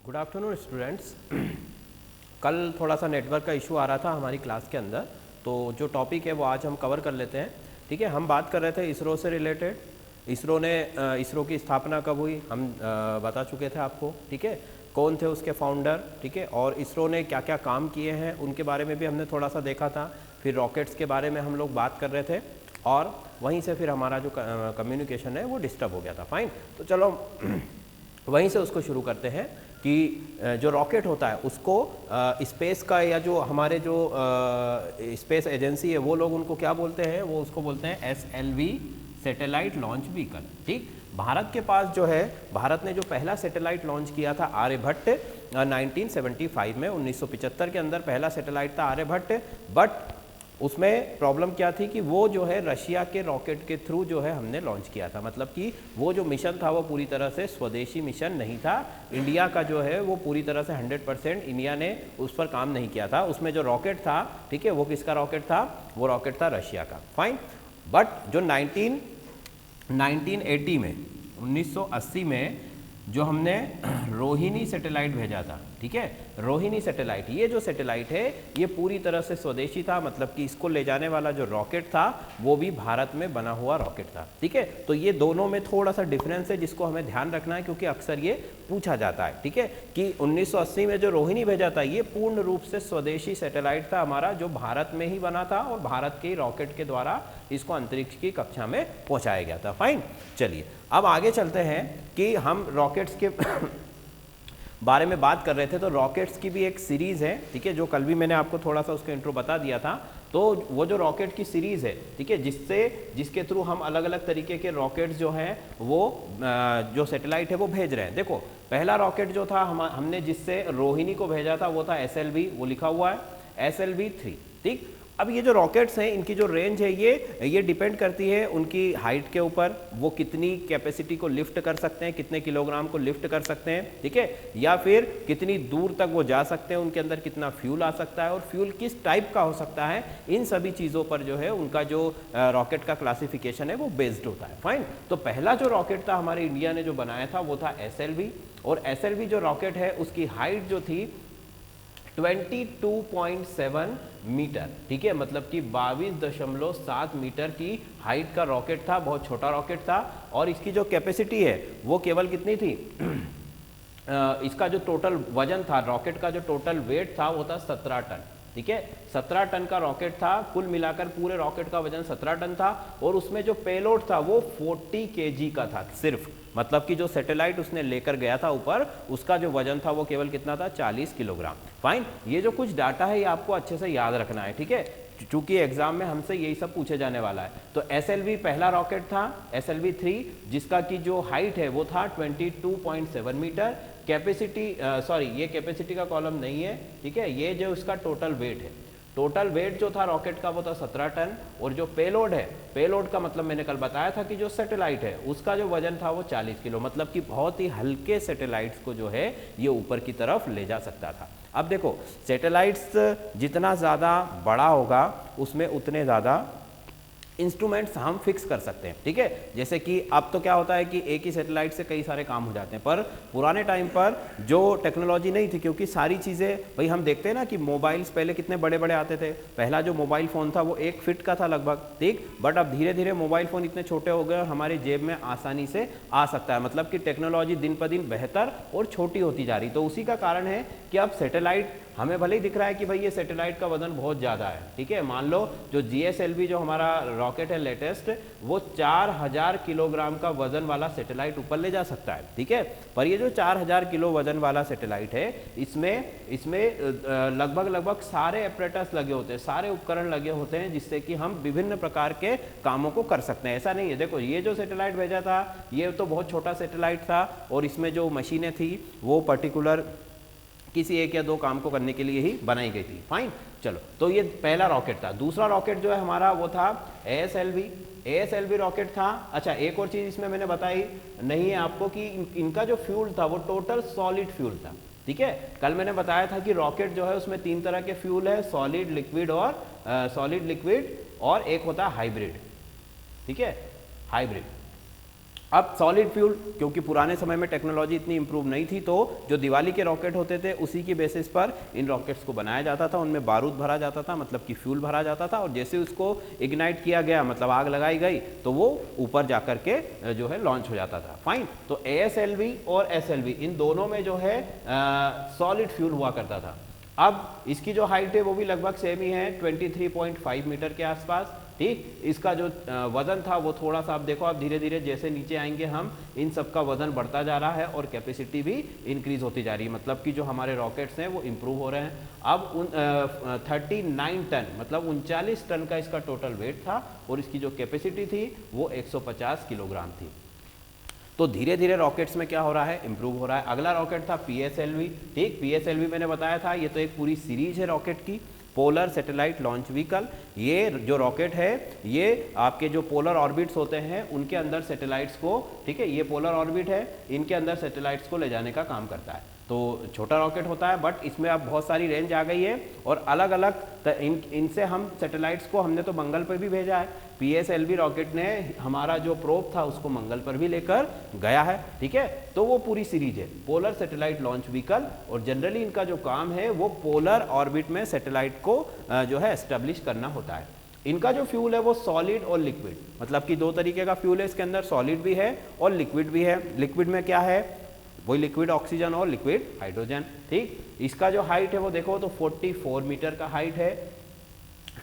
Good afternoon students. कल थोड़ा सा नेटवर्क का इशू आ रहा था हमारी क्लास के अंदर, तो जो टॉपिक है वो आज हम कवर कर लेते हैं। ठीक है, हम बात कर रहे थे इसरो से रिलेटेड। इसरो की स्थापना कब हुई हम बता चुके थे आपको। ठीक है, कौन थे उसके फाउंडर। ठीक है, और इसरो ने क्या क्या काम किए हैं उनके बारे में भी हमने थोड़ा सा देखा था। फिर रॉकेट्स के बारे में हम लोग बात कर रहे थे और वहीं से फिर हमारा जो कम्युनिकेशन है वो डिस्टर्ब हो गया था। फाइन, तो चलो वहीं से उसको शुरू करते हैं कि जो रॉकेट होता है उसको स्पेस का या जो हमारे जो स्पेस एजेंसी है वो लोग उनको क्या बोलते हैं, वो उसको बोलते हैं SLV सैटेलाइट लॉन्च व्हीकल। ठीक, भारत के पास जो है, भारत ने जो पहला सैटेलाइट लॉन्च किया था आर्यभट्ट 1975 में, 1975 के अंदर पहला सैटेलाइट था आर्यभट्ट। बट उसमें प्रॉब्लम क्या थी कि वो जो है रशिया के रॉकेट के थ्रू जो है हमने लॉन्च किया था। मतलब कि वो जो मिशन था वो पूरी तरह से स्वदेशी मिशन नहीं था। इंडिया का जो है वो पूरी तरह से 100% इंडिया ने उस पर काम नहीं किया था। उसमें जो रॉकेट था, ठीक है, वो किसका रॉकेट था? वो रॉकेट था रशिया का। फाइन, बट जो 1980 में 1980 में जो हमने रोहिणी सैटेलाइट भेजा था, ठीक है, रोहिणी सैटेलाइट, ये जो सैटेलाइट है ये पूरी तरह से स्वदेशी था। मतलब कि इसको ले जाने वाला जो रॉकेट था वो भी भारत में बना हुआ रॉकेट था। ठीक है, तो ये दोनों में थोड़ा सा डिफरेंस है जिसको हमें ध्यान रखना है, क्योंकि अक्सर ये पूछा जाता है। ठीक है, कि 1980 में जो रोहिणी भेजा था ये पूर्ण रूप से स्वदेशी सैटेलाइट था हमारा, जो भारत में ही बना था और भारत के रॉकेट के द्वारा इसको अंतरिक्ष की कक्षा में पहुंचाया गया था। फाइन, चलिए अब आगे चलते हैं कि हम रॉकेट्स के बारे में बात कर रहे थे। तो रॉकेट्स की भी एक सीरीज है, ठीक है, जो कल भी मैंने आपको थोड़ा सा उसका इंट्रो बता दिया था। तो वो जो रॉकेट की सीरीज है, ठीक है, जिसके थ्रू हम अलग अलग तरीके के रॉकेट्स जो हैं वो जो सैटेलाइट है वो भेज रहे हैं। देखो, पहला रॉकेट जो था हमने जिससे रोहिणी को भेजा था वो था SLV, वो लिखा हुआ है SLV-3। ठीक, अब ये जो रॉकेट्स हैं इनकी जो रेंज है ये डिपेंड करती है उनकी हाइट के ऊपर, वो कितनी कैपेसिटी को लिफ्ट कर सकते हैं, कितने किलोग्राम को लिफ्ट कर सकते हैं, ठीक है, या फिर कितनी दूर तक वो जा सकते हैं, उनके अंदर कितना फ्यूल आ सकता है और फ्यूल किस टाइप का हो सकता है। इन सभी चीज़ों पर जो है उनका जो रॉकेट का क्लासिफिकेशन है वो बेस्ड होता है। फाइन, तो पहला जो रॉकेट था हमारे इंडिया ने जो बनाया था वो था SLV, और SLV जो रॉकेट है उसकी हाइट जो थी 22.7 मीटर, ठीक है, मतलब कि 22.7 मीटर की हाइट का रॉकेट था। बहुत छोटा रॉकेट था और इसकी जो कैपेसिटी है वो केवल कितनी थी इसका जो टोटल वजन था, रॉकेट का जो टोटल वेट था वो था 17 टन। ठीक है, 17 टन का रॉकेट था, कुल मिलाकर पूरे रॉकेट का वजन 17 टन था। और उसमें जो पेलोड था वो 40 kg का था सिर्फ, मतलब कि जो सैटेलाइट उसने लेकर गया था ऊपर उसका जो वजन था वो केवल कितना था? 40 किलोग्राम। फाइन, ये जो कुछ डाटा है ये आपको अच्छे से याद रखना है। ठीक है, चूंकि एग्जाम में हमसे यही सब पूछे जाने वाला है। तो SLV पहला रॉकेट था SLV-3, जिसका की जो हाइट है वो था 22.7 मीटर। कैपेसिटी ये कैपेसिटी का कॉलम नहीं है, ठीक है, ये जो इसका टोटल वेट है, टोटल वेट जो था रॉकेट का वो था 17 टन। और जो पेलोड है, पेलोड का मतलब मैंने कल बताया था कि जो सैटेलाइट है उसका जो वजन था वो 40 किलो, मतलब कि बहुत ही हल्के सैटेलाइट्स को जो है ये ऊपर की तरफ ले जा सकता था। अब देखो, सैटेलाइट्स जितना ज़्यादा बड़ा होगा उसमें उतने ज़्यादा इंस्ट्रूमेंट्स हम फिक्स कर सकते हैं। ठीक है, जैसे कि अब तो क्या होता है कि एक ही सैटेलाइट से कई सारे काम हो जाते हैं, पर पुराने टाइम पर जो टेक्नोलॉजी नहीं थी, क्योंकि सारी चीज़ें भाई हम देखते हैं ना कि मोबाइल्स पहले कितने बड़े बड़े आते थे। पहला जो मोबाइल फ़ोन था वो 1 फीट का था लगभग, ठीक, बट अब धीरे धीरे मोबाइल फ़ोन इतने छोटे हो गए और हमारी जेब में आसानी से आ सकता है। मतलब कि टेक्नोलॉजी दिन पर दिन बेहतर और छोटी होती जा रही। तो उसी का कारण है कि अब सैटेलाइट हमें भले ही दिख रहा है कि भाई ये सैटेलाइट का वजन बहुत ज़्यादा है, ठीक है, मान लो जो GSLV जो हमारा रॉकेट है लेटेस्ट, वो 4000 किलोग्राम का वजन वाला सैटेलाइट ऊपर ले जा सकता है। ठीक है, पर ये जो 4000 किलो वजन वाला सैटेलाइट है इसमें लगभग सारे एपरेटस लगे होते हैं, सारे उपकरण लगे होते हैं जिससे कि हम विभिन्न प्रकार के कामों को कर सकते हैं। ऐसा नहीं है, देखो ये जो सैटेलाइट भेजा था ये तो बहुत छोटा सैटेलाइट था और इसमें जो मशीनें थी वो पर्टिकुलर किसी एक या दो काम को करने के लिए ही बनाई गई थी। फाइन, चलो, तो ये पहला रॉकेट था। दूसरा रॉकेट जो है हमारा वो था ASLV रॉकेट था। अच्छा, एक और चीज इसमें मैंने बताई नहीं है आपको कि इनका जो फ्यूल था वो टोटल सॉलिड फ्यूल था। ठीक है, कल मैंने बताया था कि रॉकेट जो है उसमें 3 तरह के फ्यूल है, सॉलिड लिक्विड और एक होता है हाइब्रिड। ठीक है, हाइब्रिड। अब सॉलिड फ्यूल, क्योंकि पुराने समय में टेक्नोलॉजी इतनी इंप्रूव नहीं थी, तो जो दिवाली के रॉकेट होते थे उसी की बेसिस पर इन रॉकेट्स को बनाया जाता था। उनमें बारूद भरा जाता था, मतलब कि फ्यूल भरा जाता था, और जैसे उसको इग्नाइट किया गया, मतलब आग लगाई गई, तो वो ऊपर जाकर के जो है लॉन्च हो जाता था। फाइन। तो ASLV और SLV इन दोनों में जो है सॉलिड फ्यूल हुआ करता था। अब इसकी जो हाइट है वो भी लगभग सेम ही है, 23.5 मीटर के आसपास। ठीक, इसका जो वजन था वो थोड़ा सा, आप देखो, आप धीरे धीरे जैसे नीचे आएंगे हम, इन सब का वजन बढ़ता जा रहा है और कैपेसिटी भी इंक्रीज होती जा रही है, मतलब कि जो हमारे रॉकेट्स हैं वो इंप्रूव हो रहे हैं। अब 39 टन, मतलब 39 टन का इसका टोटल वेट था, और इसकी जो कैपेसिटी थी वो 150 किलोग्राम थी। तो धीरे धीरे रॉकेट्स में क्या हो रहा है, इंप्रूव हो रहा है। अगला रॉकेट था PSLV। ठीक, PSLV मैंने बताया था, ये तो एक पूरी सीरीज है रॉकेट की, पोलर सैटेलाइट लॉन्च व्हीकल। ये जो रॉकेट है ये आपके जो पोलर ऑर्बिट्स होते हैं उनके अंदर सैटेलाइट्स को, ठीक है, ये पोलर ऑर्बिट है, इनके अंदर सैटेलाइट्स को ले जाने का काम करता है। तो छोटा रॉकेट होता है, बट इसमें अब बहुत सारी रेंज आ गई है, और अलग अलग इनसे हम सैटेलाइट्स को, हमने तो मंगल पर भी भेजा है, PSLV रॉकेट ने हमारा जो प्रोब था उसको मंगल पर भी लेकर गया है। ठीक है, तो वो पूरी सीरीज है पोलर सैटेलाइट लॉन्च व्हीकल, और जनरली इनका जो काम है वो पोलर ऑर्बिट में सैटेलाइट को जो है एस्टेब्लिश करना होता है। इनका जो फ्यूल है वो सॉलिड और लिक्विड, मतलब कि दो तरीके का फ्यूल है इसके अंदर, सॉलिड भी है और लिक्विड भी है। लिक्विड में क्या है, वही लिक्विड ऑक्सीजन और लिक्विड हाइड्रोजन। ठीक, इसका जो हाइट है वो देखो तो 44 मीटर का हाइट है।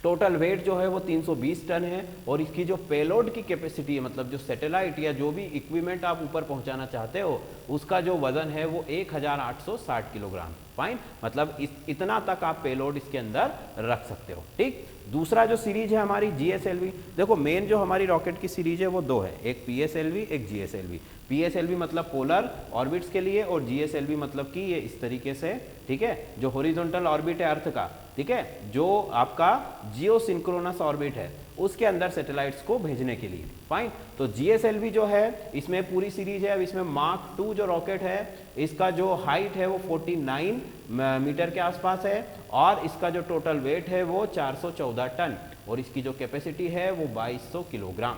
टोटल वेट जो है वो 320 टन है, और इसकी जो पेलोड की कैपेसिटी है, मतलब जो सैटेलाइट या जो भी इक्विपमेंट आप ऊपर पहुंचाना चाहते हो, उसका जो वजन है वो 1860 किलोग्राम। फाइन, मतलब इतना तक आप पेलोड इसके अंदर रख सकते हो। ठीक, दूसरा जो सीरीज है हमारी GSLV, देखो मेन जो हमारी रॉकेट की सीरीज है वो दो है, एक PSLV एक GSLV। PSLV मतलब पोलर ऑर्बिट्स के लिए, और GSLV मतलब कि ये इस तरीके से, ठीक है, जो हॉरिजॉन्टल ऑर्बिट है अर्थ का, ठीक है, जो आपका जियो सिंक्रोनस ऑर्बिट है उसके अंदर सैटेलाइट्स को भेजने के लिए। फाइन, तो GSLV जो है इसमें पूरी सीरीज है। अब इसमें मार्क 2 जो रॉकेट है, इसका जो हाइट है वो 49 मीटर के आसपास है, और इसका जो टोटल वेट है वो 414 टन, और इसकी जो कैपेसिटी है वो 2200 किलोग्राम।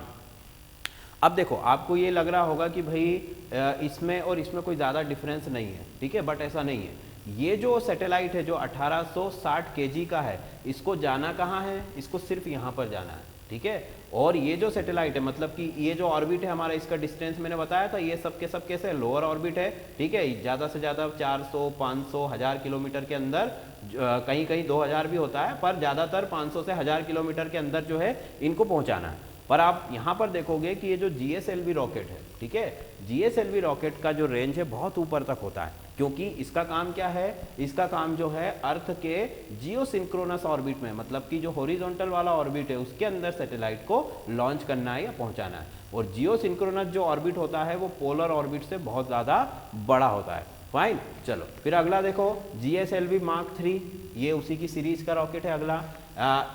अब देखो, आपको ये लग रहा होगा कि भाई इसमें और इसमें कोई ज़्यादा डिफरेंस नहीं है, ठीक है, बट ऐसा नहीं है। ये जो सैटेलाइट है जो 1860 kg का है, इसको जाना कहाँ है, इसको सिर्फ यहाँ पर जाना है, ठीक है। और ये जो सैटेलाइट है, मतलब कि ये जो ऑर्बिट है हमारा, इसका डिस्टेंस मैंने बताया था, ये सब के सब कैसे लोअर ऑर्बिट है, ठीक है, ज़्यादा से ज़्यादा 400, 500, 1000 किलोमीटर के अंदर, कहीं कहीं 2000 भी होता है, पर ज़्यादातर 500 से 1000 किलोमीटर के अंदर जो है इनको पहुँचाना है। पर आप यहाँ पर देखोगे कि ये जो GSLV रॉकेट है, ठीक है, GSLV रॉकेट का जो रेंज है बहुत ऊपर तक होता है, क्योंकि इसका काम क्या है, इसका काम जो है अर्थ के जियो सिंक्रोनस ऑर्बिट में, मतलब कि जो हॉरिजॉन्टल वाला ऑर्बिट है उसके अंदर सैटेलाइट को लॉन्च करना है या पहुंचाना है। और जियो सिंक्रोनस जो ऑर्बिट होता है वो पोलर ऑर्बिट से बहुत ज़्यादा बड़ा होता है। फाइन, चलो फिर अगला देखो, GSLV Mark 3, ये उसी की सीरीज का रॉकेट है अगला।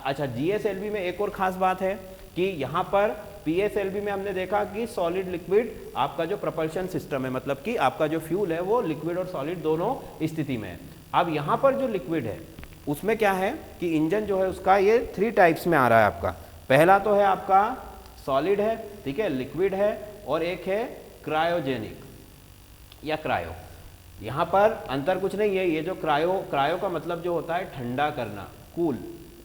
अच्छा, GSLV में एक और खास बात है कि यहाँ पर PSLV में हमने देखा कि सॉलिड लिक्विड आपका जो प्रपल्शन सिस्टम है, मतलब कि आपका जो फ्यूल है वो लिक्विड और सॉलिड दोनों स्थिति में है। अब यहाँ पर जो लिक्विड है उसमें क्या है कि इंजन जो है उसका ये 3 टाइप्स में आ रहा है आपका। पहला तो है आपका सॉलिड है, ठीक है, लिक्विड है, और एक है क्रायोजेनिक या क्रायो। यहाँ पर अंतर कुछ नहीं है, ये जो क्रायो का मतलब जो होता है ठंडा करना, कूल,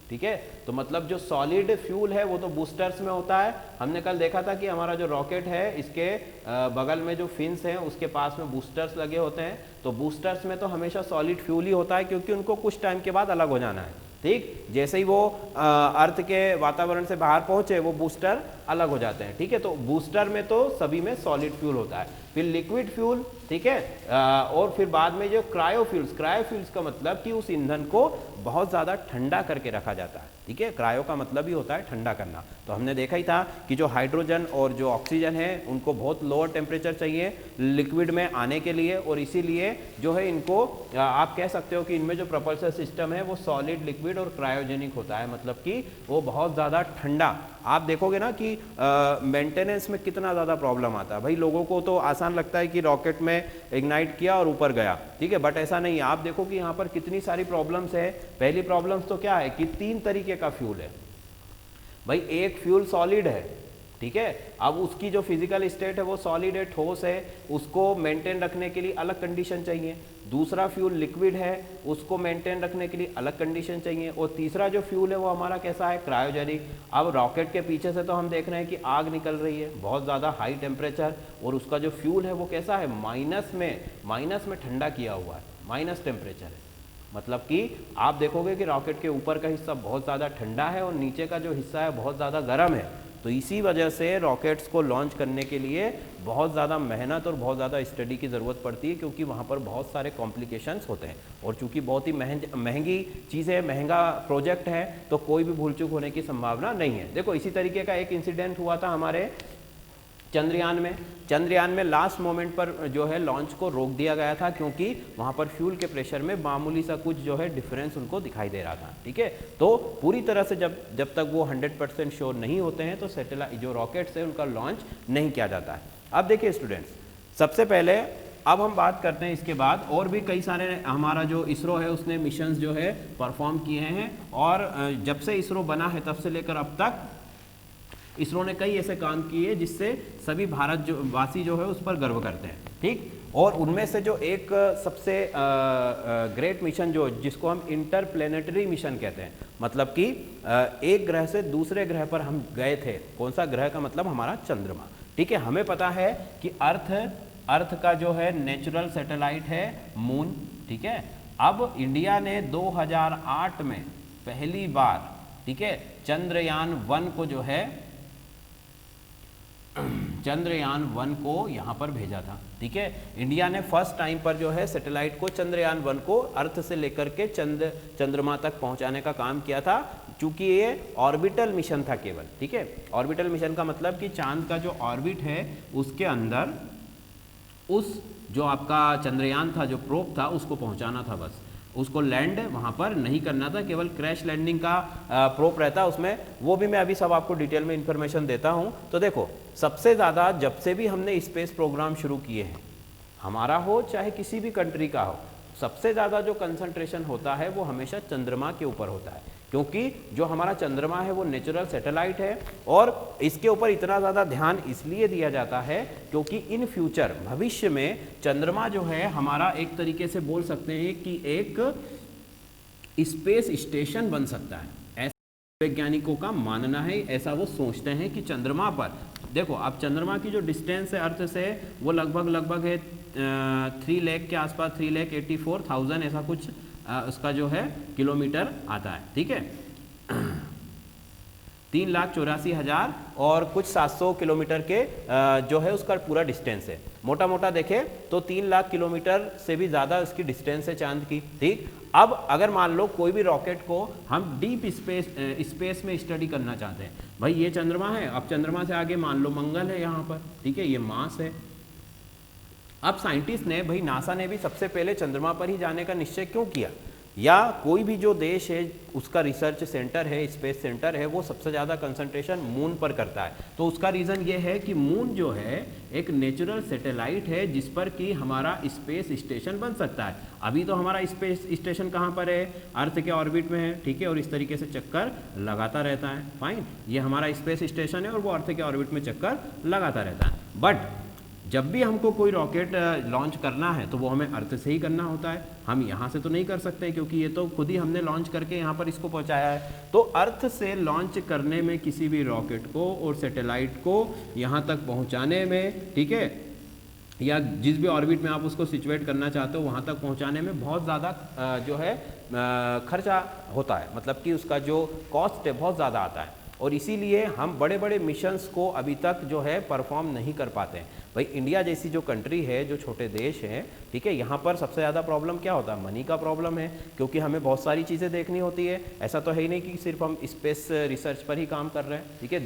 ठीक है। तो मतलब जो सॉलिड फ्यूल है वो तो बूस्टर्स में होता है। हमने कल देखा था कि हमारा जो रॉकेट है इसके बगल में जो फिन्स हैं उसके पास में बूस्टर्स लगे होते हैं। तो बूस्टर्स में तो हमेशा सॉलिड फ्यूल ही होता है, क्योंकि उनको कुछ टाइम के बाद अलग हो जाना है। ठीक, जैसे ही वो अर्थ के वातावरण से बाहर पहुंचे वो बूस्टर अलग हो जाते हैं, ठीक है। तो बूस्टर में तो सभी में सॉलिड फ्यूल होता है, फिर लिक्विड फ्यूल, ठीक है, और फिर बाद में जो क्रायोफ्यूल्स का मतलब कि उस ईंधन को बहुत ज़्यादा ठंडा करके रखा जाता है, ठीक है। क्रायो का मतलब ही होता है ठंडा करना। तो हमने देखा ही था कि जो हाइड्रोजन और जो ऑक्सीजन है उनको बहुत लोअर टेम्परेचर चाहिए लिक्विड में आने के लिए, और इसीलिए जो है इनको आप कह सकते हो कि इनमें जो प्रपल्सन सिस्टम है वो सॉलिड, लिक्विड और क्रायोजेनिक होता है, मतलब कि वो बहुत ज़्यादा ठंडा। आप देखोगे ना कि मेंटेनेंस में कितना ज़्यादा प्रॉब्लम आता है। भाई लोगों को तो आसान लगता है कि रॉकेट में इग्नाइट किया और ऊपर गया, ठीक है, बट ऐसा नहीं है। आप देखो कि यहाँ पर कितनी सारी प्रॉब्लम्स है। पहली प्रॉब्लम्स तो क्या है कि 3 तरीके का फ्यूल है। भाई एक फ्यूल सॉलिड है, ठीक है। अब उसकी जो फिजिकल स्टेट है वो सॉलिड है, ठोस है, उसको मेंटेन रखने के लिए अलग कंडीशन चाहिए। दूसरा फ्यूल लिक्विड है, उसको मेंटेन रखने के लिए अलग कंडीशन चाहिए। और तीसरा जो फ्यूल है वो हमारा कैसा है, क्रायोजेनिक। अब रॉकेट के पीछे से तो हम देख रहे हैं कि आग निकल रही है, बहुत ज़्यादा हाई टेम्परेचर, और उसका जो फ्यूल है वो कैसा है, माइनस में ठंडा किया हुआ है, माइनस टेम्परेचर है। मतलब कि आप देखोगे कि रॉकेट के ऊपर का हिस्सा बहुत ज़्यादा ठंडा है और नीचे का जो हिस्सा है बहुत ज़्यादा गर्म है। तो इसी वजह से रॉकेट्स को लॉन्च करने के लिए बहुत ज़्यादा मेहनत और बहुत ज़्यादा स्टडी की ज़रूरत पड़ती है, क्योंकि वहाँ पर बहुत सारे कॉम्प्लिकेशंस होते हैं। और चूंकि बहुत ही महंगी चीज़ है, महंगा प्रोजेक्ट है, तो कोई भी भूल चूक होने की संभावना नहीं है। देखो इसी तरीके का एक इंसिडेंट हुआ था हमारे चंद्रयान में लास्ट मोमेंट पर जो है लॉन्च को रोक दिया गया था, क्योंकि वहाँ पर फ्यूल के प्रेशर में मामूली सा कुछ जो है डिफरेंस उनको दिखाई दे रहा था। ठीक है, तो पूरी तरह से जब तक वो 100% श्योर नहीं होते हैं तो सैटेलाइट जो रॉकेट्स है उनका लॉन्च नहीं किया जाता है। अब देखिए स्टूडेंट्स, सबसे पहले अब हम बात करते हैं इसके बाद और भी कई सारे हमारा जो इसरो है उसने मिशंस जो है परफॉर्म किए हैं, और जब से इसरो बना है तब से लेकर अब तक इसरो ने कई ऐसे काम किए जिससे सभी भारत जो वासी जो है उस पर गर्व करते हैं। ठीक, और उनमें से जो एक सबसे ग्रेट मिशन जो जिसको हम इंटरप्लेनेटरी मिशन कहते हैं, मतलब कि एक ग्रह से दूसरे ग्रह पर हम गए थे। कौन सा ग्रह का मतलब हमारा चंद्रमा। ठीक है, हमें पता है कि अर्थ का जो है नेचुरल सैटेलाइट है मून। ठीक है, अब इंडिया ने 2008 में पहली बार, ठीक है, चंद्रयान-1 को जो है चंद्रयान-1 को यहाँ पर भेजा था। ठीक है, इंडिया ने फर्स्ट टाइम पर जो है सैटेलाइट को चंद्रयान-1 को अर्थ से लेकर के चंद्रमा तक पहुँचाने का काम किया था, चूंकि ये ऑर्बिटल मिशन था केवल। ठीक है, ऑर्बिटल मिशन का मतलब कि चांद का जो ऑर्बिट है उसके अंदर उस जो आपका चंद्रयान था, जो प्रोब था, उसको पहुँचाना था, बस उसको लैंड वहाँ पर नहीं करना था, केवल क्रैश लैंडिंग का प्रोप रहता उसमें। वो भी मैं अभी सब आपको डिटेल में इंफॉर्मेशन देता हूँ। तो देखो सबसे ज़्यादा जब से भी हमने स्पेस प्रोग्राम शुरू किए हैं, हमारा हो चाहे किसी भी कंट्री का हो, सबसे ज़्यादा जो कंसंट्रेशन होता है वो हमेशा चंद्रमा के ऊपर होता है, क्योंकि जो हमारा चंद्रमा है वो नेचुरल सैटेलाइट है। और इसके ऊपर इतना ज़्यादा ध्यान इसलिए दिया जाता है क्योंकि इन फ्यूचर भविष्य में चंद्रमा जो है हमारा एक तरीके से बोल सकते हैं कि एक स्पेस स्टेशन बन सकता है। ऐसा वैज्ञानिकों का मानना है, ऐसा वो सोचते हैं कि चंद्रमा पर देखो, अब चंद्रमा की जो डिस्टेंस है अर्थ से वो लगभग है 3 लाख के आसपास, 3,84,000 ऐसा कुछ उसका जो है किलोमीटर आता है। ठीक है, 3,84,000 और कुछ 700 किलोमीटर के जो है उसका पूरा डिस्टेंस है। मोटा मोटा देखें तो 3 लाख किलोमीटर से भी ज़्यादा इसकी डिस्टेंस है चांद की। ठीक, अब अगर मान लो कोई भी रॉकेट को हम डीप स्पेस में स्टडी करना चाहते हैं, भाई ये चंद्रमा है, अब चंद्रमा से आगे मान लो मंगल है यहाँ पर। ठीक है, ये मार्स है। अब साइंटिस्ट ने, भाई नासा ने भी सबसे पहले चंद्रमा पर ही जाने का निश्चय क्यों किया, या कोई भी जो देश है उसका रिसर्च सेंटर है, स्पेस सेंटर है, वो सबसे ज़्यादा कंसंट्रेशन मून पर करता है। तो उसका रीज़न ये है कि मून जो है एक नेचुरल सैटेलाइट है जिस पर कि हमारा स्पेस स्टेशन बन सकता है। अभी तो हमारा स्पेस स्टेशन कहाँ पर है, अर्थ के ऑर्बिट में है। ठीक है, और इस तरीके से चक्कर लगाता रहता है। फाइन, ये हमारा स्पेस स्टेशन है और वो अर्थ के ऑर्बिट में चक्कर लगाता रहता है। बट जब भी हमको कोई रॉकेट लॉन्च करना है तो वो हमें अर्थ से ही करना होता है, हम यहाँ से तो नहीं कर सकते, क्योंकि ये तो खुद ही हमने लॉन्च करके यहाँ पर इसको पहुँचाया है। तो अर्थ से लॉन्च करने में किसी भी रॉकेट को और सैटेलाइट को यहाँ तक पहुँचाने में, ठीक है, या जिस भी ऑर्बिट में आप उसको सिचुएट करना चाहते हो वहाँ तक पहुँचाने में बहुत ज़्यादा जो है खर्चा होता है, मतलब कि उसका जो कॉस्ट है बहुत ज़्यादा आता है। और इसीलिए हम बड़े बड़े मिशंस को अभी तक जो है परफॉर्म नहीं कर पाते हैं। भाई इंडिया जैसी जो कंट्री है, जो छोटे देश हैं, ठीक है, यहाँ पर सबसे ज़्यादा प्रॉब्लम क्या होता है, मनी का प्रॉब्लम है, क्योंकि हमें बहुत सारी चीज़ें देखनी होती है। ऐसा तो है ही नहीं कि सिर्फ हम स्पेस रिसर्च पर ही काम कर रहे हैं। ठीक है,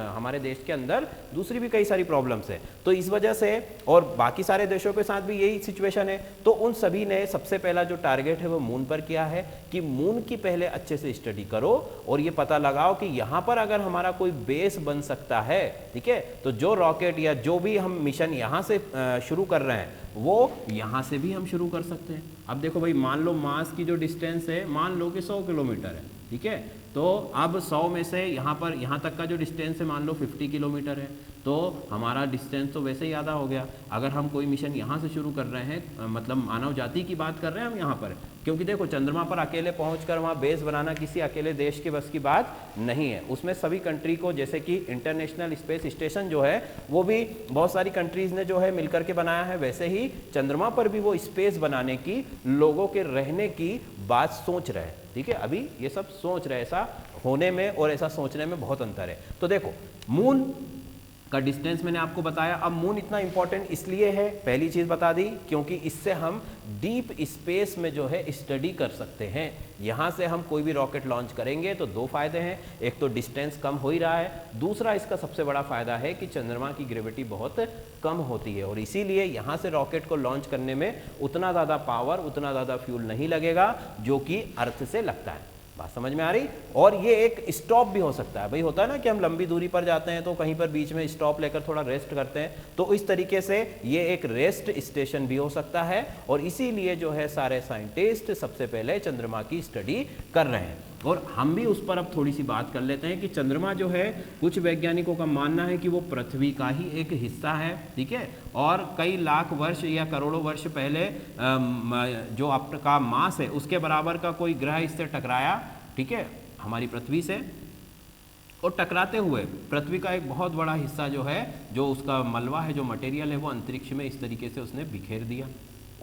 हमारे देश के अंदर दूसरी भी कई सारी प्रॉब्लम्स है। तो इस वजह से, और बाकी सारे देशों के साथ भी यही सिचुएशन है, तो उन सभी ने सबसे पहला जो टारगेट है वो मून पर किया है कि मून की पहले अच्छे से स्टडी करो और ये पता लगाओ कि यहाँ पर अगर हमारा कोई बेस बन सकता है, ठीक है, तो जो रॉकेट या जो भी हम मिशन यहाँ से शुरू कर रहे हैं वो यहाँ से भी हम शुरू कर सकते हैं। अब देखो भाई, मान लो मार्स की जो डिस्टेंस है मान लो कि 100 किलोमीटर है, ठीक है। तो अब 100 में से यहाँ पर यहाँ तक का जो डिस्टेंस है मान लो 50 किलोमीटर है, तो हमारा डिस्टेंस तो वैसे ही आधा हो गया। अगर हम कोई मिशन यहाँ से शुरू कर रहे हैं, मतलब मानव जाति की बात कर रहे हैं हम यहाँ पर, क्योंकि देखो चंद्रमा पर अकेले पहुंचकर वहाँ बेस बनाना किसी अकेले देश के बस की बात नहीं है। उसमें सभी कंट्री को, जैसे कि इंटरनेशनल स्पेस स्टेशन जो है वो भी बहुत सारी कंट्रीज ने जो है मिलकर के बनाया है, वैसे ही चंद्रमा पर भी वो स्पेस बनाने की, लोगों के रहने की बात सोच रहे हैं, ठीक है। अभी ये सब सोच रहे हैं, ऐसा होने में और ऐसा सोचने में बहुत अंतर है। तो देखो मून का डिस्टेंस मैंने आपको बताया। अब मून इतना इंपॉर्टेंट इसलिए है, पहली चीज बता दी, क्योंकि इससे हम डीप स्पेस में जो है स्टडी कर सकते हैं। यहाँ से हम कोई भी रॉकेट लॉन्च करेंगे तो दो फायदे हैं, एक तो डिस्टेंस कम हो ही रहा है, दूसरा इसका सबसे बड़ा फायदा है कि चंद्रमा की ग्रेविटी बहुत कम होती है और इसीलिए यहाँ से रॉकेट को लॉन्च करने में उतना ज़्यादा पावर, उतना ज़्यादा फ्यूल नहीं लगेगा जो कि अर्थ से लगता है। बात समझ में आ रही? और ये एक स्टॉप भी हो सकता है। भाई होता है ना कि हम लंबी दूरी पर जाते हैं तो कहीं पर बीच में स्टॉप लेकर थोड़ा रेस्ट करते हैं, तो इस तरीके से ये एक रेस्ट स्टेशन भी हो सकता है और इसीलिए जो है सारे साइंटिस्ट सबसे पहले चंद्रमा की स्टडी कर रहे हैं। और हम भी उस पर अब थोड़ी सी बात कर लेते हैं कि चंद्रमा जो है, कुछ वैज्ञानिकों का मानना है कि वो पृथ्वी का ही एक हिस्सा है, ठीक है। और कई लाख वर्ष या करोड़ों वर्ष पहले जो आपका मास है उसके बराबर का कोई ग्रह इससे टकराया, ठीक है, हमारी पृथ्वी से, और टकराते हुए पृथ्वी का एक बहुत बड़ा हिस्सा जो है, जो उसका मलबा है, जो मटेरियल है, वो अंतरिक्ष में इस तरीके से उसने बिखेर दिया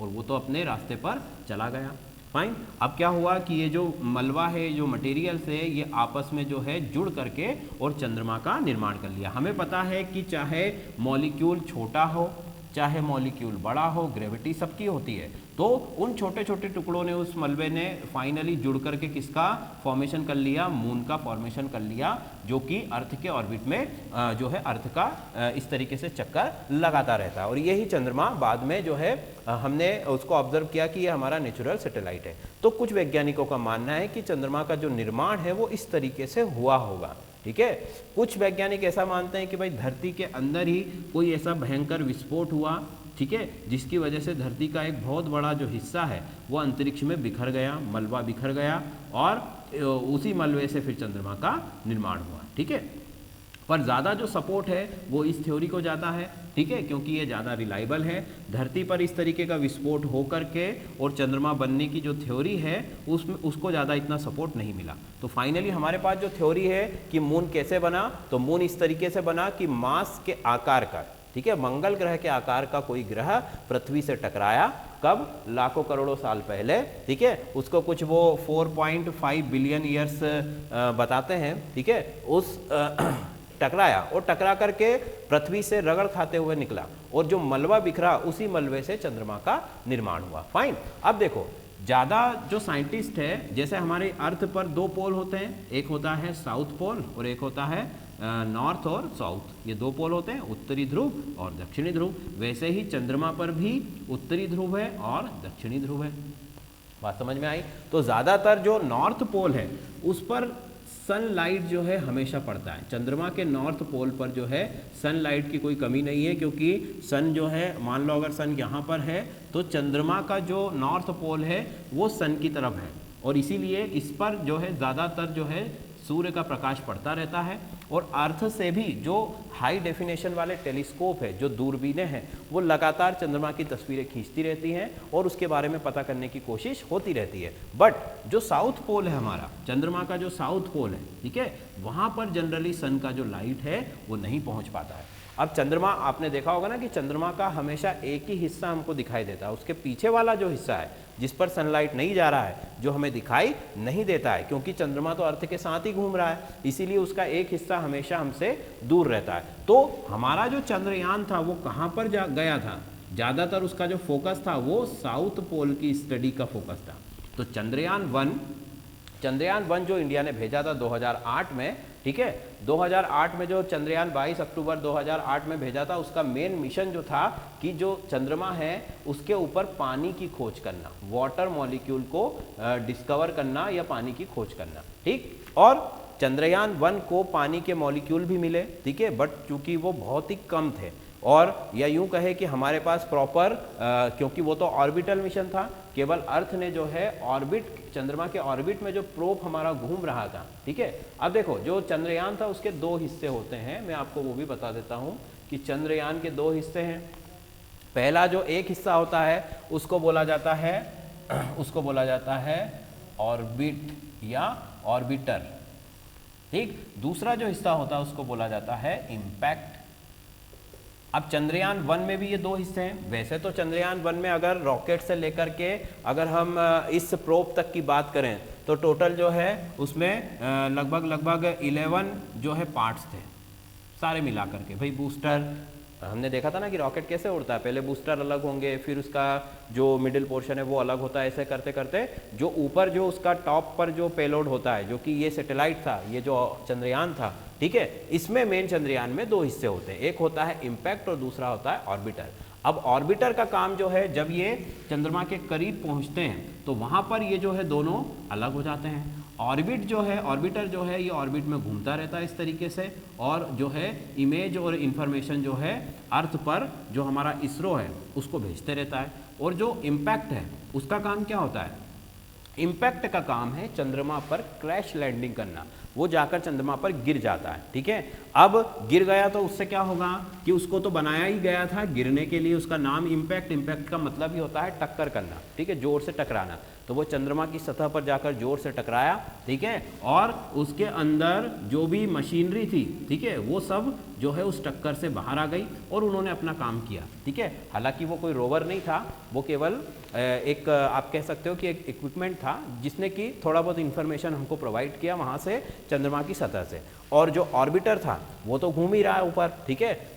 और वो तो अपने रास्ते पर चला गया। फाइन। अब क्या हुआ कि ये जो मलबा है, जो मटेरियल से, ये आपस में जो है जुड़ करके और चंद्रमा का निर्माण कर लिया। हमें पता है कि चाहे मॉलिक्यूल छोटा हो चाहे मॉलिक्यूल बड़ा हो, ग्रेविटी सबकी होती है, तो उन छोटे छोटे टुकड़ों ने, उस मलबे ने फाइनली जुड़ करके किसका फॉर्मेशन कर लिया? मून का फॉर्मेशन कर लिया, जो कि अर्थ के ऑर्बिट में जो है अर्थ का इस तरीके से चक्कर लगाता रहता है। और यही चंद्रमा बाद में जो है हमने उसको ऑब्जर्व किया कि ये हमारा नेचुरल सैटेलाइट है। तो कुछ वैज्ञानिकों का मानना है कि चंद्रमा का जो निर्माण है वो इस तरीके से हुआ होगा, ठीक है। कुछ वैज्ञानिक ऐसा मानते हैं कि भाई धरती के अंदर ही कोई ऐसा भयंकर विस्फोट हुआ, ठीक है, जिसकी वजह से धरती का एक बहुत बड़ा जो हिस्सा है वो अंतरिक्ष में बिखर गया, मलबा बिखर गया और उसी मलबे से फिर चंद्रमा का निर्माण हुआ, ठीक है। पर ज़्यादा जो सपोर्ट है वो इस थ्योरी को जाता है, ठीक है, क्योंकि ये ज़्यादा रिलायबल है। धरती पर इस तरीके का विस्फोट हो करके और चंद्रमा बनने की जो थ्योरी है उसमें उसको ज़्यादा इतना सपोर्ट नहीं मिला। तो फाइनली हमारे पास जो थ्योरी है कि मून कैसे बना, तो मून इस तरीके से बना कि मार्स के आकार का, ठीक है, मंगल ग्रह के आकार का कोई ग्रह पृथ्वी से टकराया। कब? लाखों करोड़ों साल पहले, ठीक है। उसको कुछ वो 4.5 बिलियन ईयर्स बताते हैं, ठीक है। उस टकराया और टकरा करके पृथ्वी से रगड़ खाते हुए निकला और जो मलबा बिखरा उसी मलबे से चंद्रमा का निर्माण हुआ। फाइन। अब देखो, ज़्यादा जो साइंटिस्ट है, जैसे हमारे अर्थ पर दो पोल होते हैं, एक होता है साउथ पोल और एक होता है नॉर्थ और साउथ। ये दो पोल होते हैं, उत्तरी ध्रुव और दक्षिणी ध्रुव। वैसे ही चंद्रमा पर भी उत्तरी ध्रुव है और दक्षिणी ध्रुव है। बात समझ में आई? तो ज़्यादातर जो नॉर्थ पोल है उस पर सनलाइट जो है हमेशा पड़ता है। चंद्रमा के नॉर्थ पोल पर जो है सनलाइट की कोई कमी नहीं है, क्योंकि सन जो है, मान लो अगर सन यहाँ पर है तो चंद्रमा का जो नॉर्थ पोल है वो सन की तरफ है और इसीलिए इस पर जो है ज़्यादातर जो है सूर्य का प्रकाश पड़ता रहता है। और अर्थ से भी जो हाई डेफिनेशन वाले टेलीस्कोप है, जो दूरबीनें हैं, वो लगातार चंद्रमा की तस्वीरें खींचती रहती हैं और उसके बारे में पता करने की कोशिश होती रहती है। बट जो साउथ पोल है हमारा, चंद्रमा का जो साउथ पोल है, ठीक है, वहाँ पर जनरली सन का जो लाइट है वो नहीं पहुँच पाता है। अब चंद्रमा, आपने देखा होगा ना कि चंद्रमा का हमेशा एक ही हिस्सा हमको दिखाई देता है, उसके पीछे वाला जो हिस्सा है जिस पर सनलाइट नहीं जा रहा है, जो हमें दिखाई नहीं देता है, क्योंकि चंद्रमा तो अर्थ के साथ ही घूम रहा है, इसीलिए उसका एक हिस्सा हमेशा हमसे दूर रहता है। तो हमारा जो चंद्रयान था वो कहाँ पर गया था? ज़्यादातर उसका जो फोकस था वो साउथ पोल की स्टडी का फोकस था। तो चंद्रयान 1 जो इंडिया ने भेजा था 2008 में, ठीक है, 2008 में जो चंद्रयान 22 अक्टूबर 2008 में भेजा था, उसका मेन मिशन जो था कि जो चंद्रमा है उसके ऊपर पानी की खोज करना, वाटर मॉलिक्यूल को डिस्कवर करना या पानी की खोज करना, ठीक। और चंद्रयान 1 को पानी के मॉलिक्यूल भी मिले, ठीक है, बट चूंकि वो बहुत ही कम थे, और या यूं कहे कि हमारे पास प्रॉपर, क्योंकि वो तो ऑर्बिटल मिशन था, केवल अर्थ ने जो है ऑर्बिट, चंद्रमा के ऑर्बिट में जो प्रोब हमारा घूम रहा था, ठीक है। अब देखो जो चंद्रयान था उसके दो हिस्से होते हैं, मैं आपको वो भी बता देता हूं कि चंद्रयान के दो हिस्से हैं। पहला जो एक हिस्सा होता है उसको बोला जाता है ऑर्बिट या ऑर्बिटर, ठीक। दूसरा जो हिस्सा होता है उसको बोला जाता है इम्पैक्ट। अब चंद्रयान 1 में भी ये दो हिस्से हैं। वैसे तो चंद्रयान 1 में अगर रॉकेट से लेकर के अगर हम इस प्रोब तक की बात करें तो टोटल जो है उसमें लगभग 11 जो है पार्ट्स थे सारे मिला करके। भाई बूस्टर, हमने देखा था ना कि रॉकेट कैसे उड़ता है, पहले बूस्टर अलग होंगे, फिर उसका जो मिडिल पोर्शन है वो अलग होता है, ऐसे करते करते जो ऊपर जो उसका टॉप पर जो पेलोड होता है, जो कि ये सैटेलाइट था, ये जो चंद्रयान था, ठीक है, इसमें मेन चंद्रयान में दो हिस्से होते हैं, एक होता है इम्पैक्ट और दूसरा होता है ऑर्बिटर। अब ऑर्बिटर का काम जो है, जब ये चंद्रमा के करीब पहुंचते हैं तो वहां पर ये जो है दोनों अलग हो जाते हैं। ऑर्बिट जो है, ऑर्बिटर जो है ये ऑर्बिट में घूमता रहता है इस तरीके से, और जो है इमेज और इंफॉर्मेशन जो है अर्थ पर जो हमारा इसरो है उसको भेजते रहता है। और जो इम्पैक्ट है उसका काम क्या होता है? इम्पैक्ट का काम है चंद्रमा पर क्रैश लैंडिंग करना, वो जाकर चंद्रमा पर गिर जाता है, ठीक है। अब गिर गया तो उससे क्या होगा कि उसको तो बनाया ही गया था गिरने के लिए, उसका नाम इम्पैक्ट। इम्पैक्ट का मतलब ही होता है टक्कर करना, ठीक है, जोर से टकराना। तो वो चंद्रमा की सतह पर जाकर जोर से टकराया, ठीक है, और उसके अंदर जो भी मशीनरी थी, ठीक है, वो सब जो है उस टक्कर से बाहर आ गई और उन्होंने अपना काम किया, ठीक है। हालांकि वो कोई रोवर नहीं था, वो केवल एक आप कह सकते हो कि एक इक्विपमेंट था जिसने कि थोड़ा बहुत इंफॉर्मेशन हमको प्रोवाइड किया वहाँ से चंद्रमा की सतह से। और जो ऑर्बिटर था वो तो घूम ही रहा है ऊपर, ठीक है।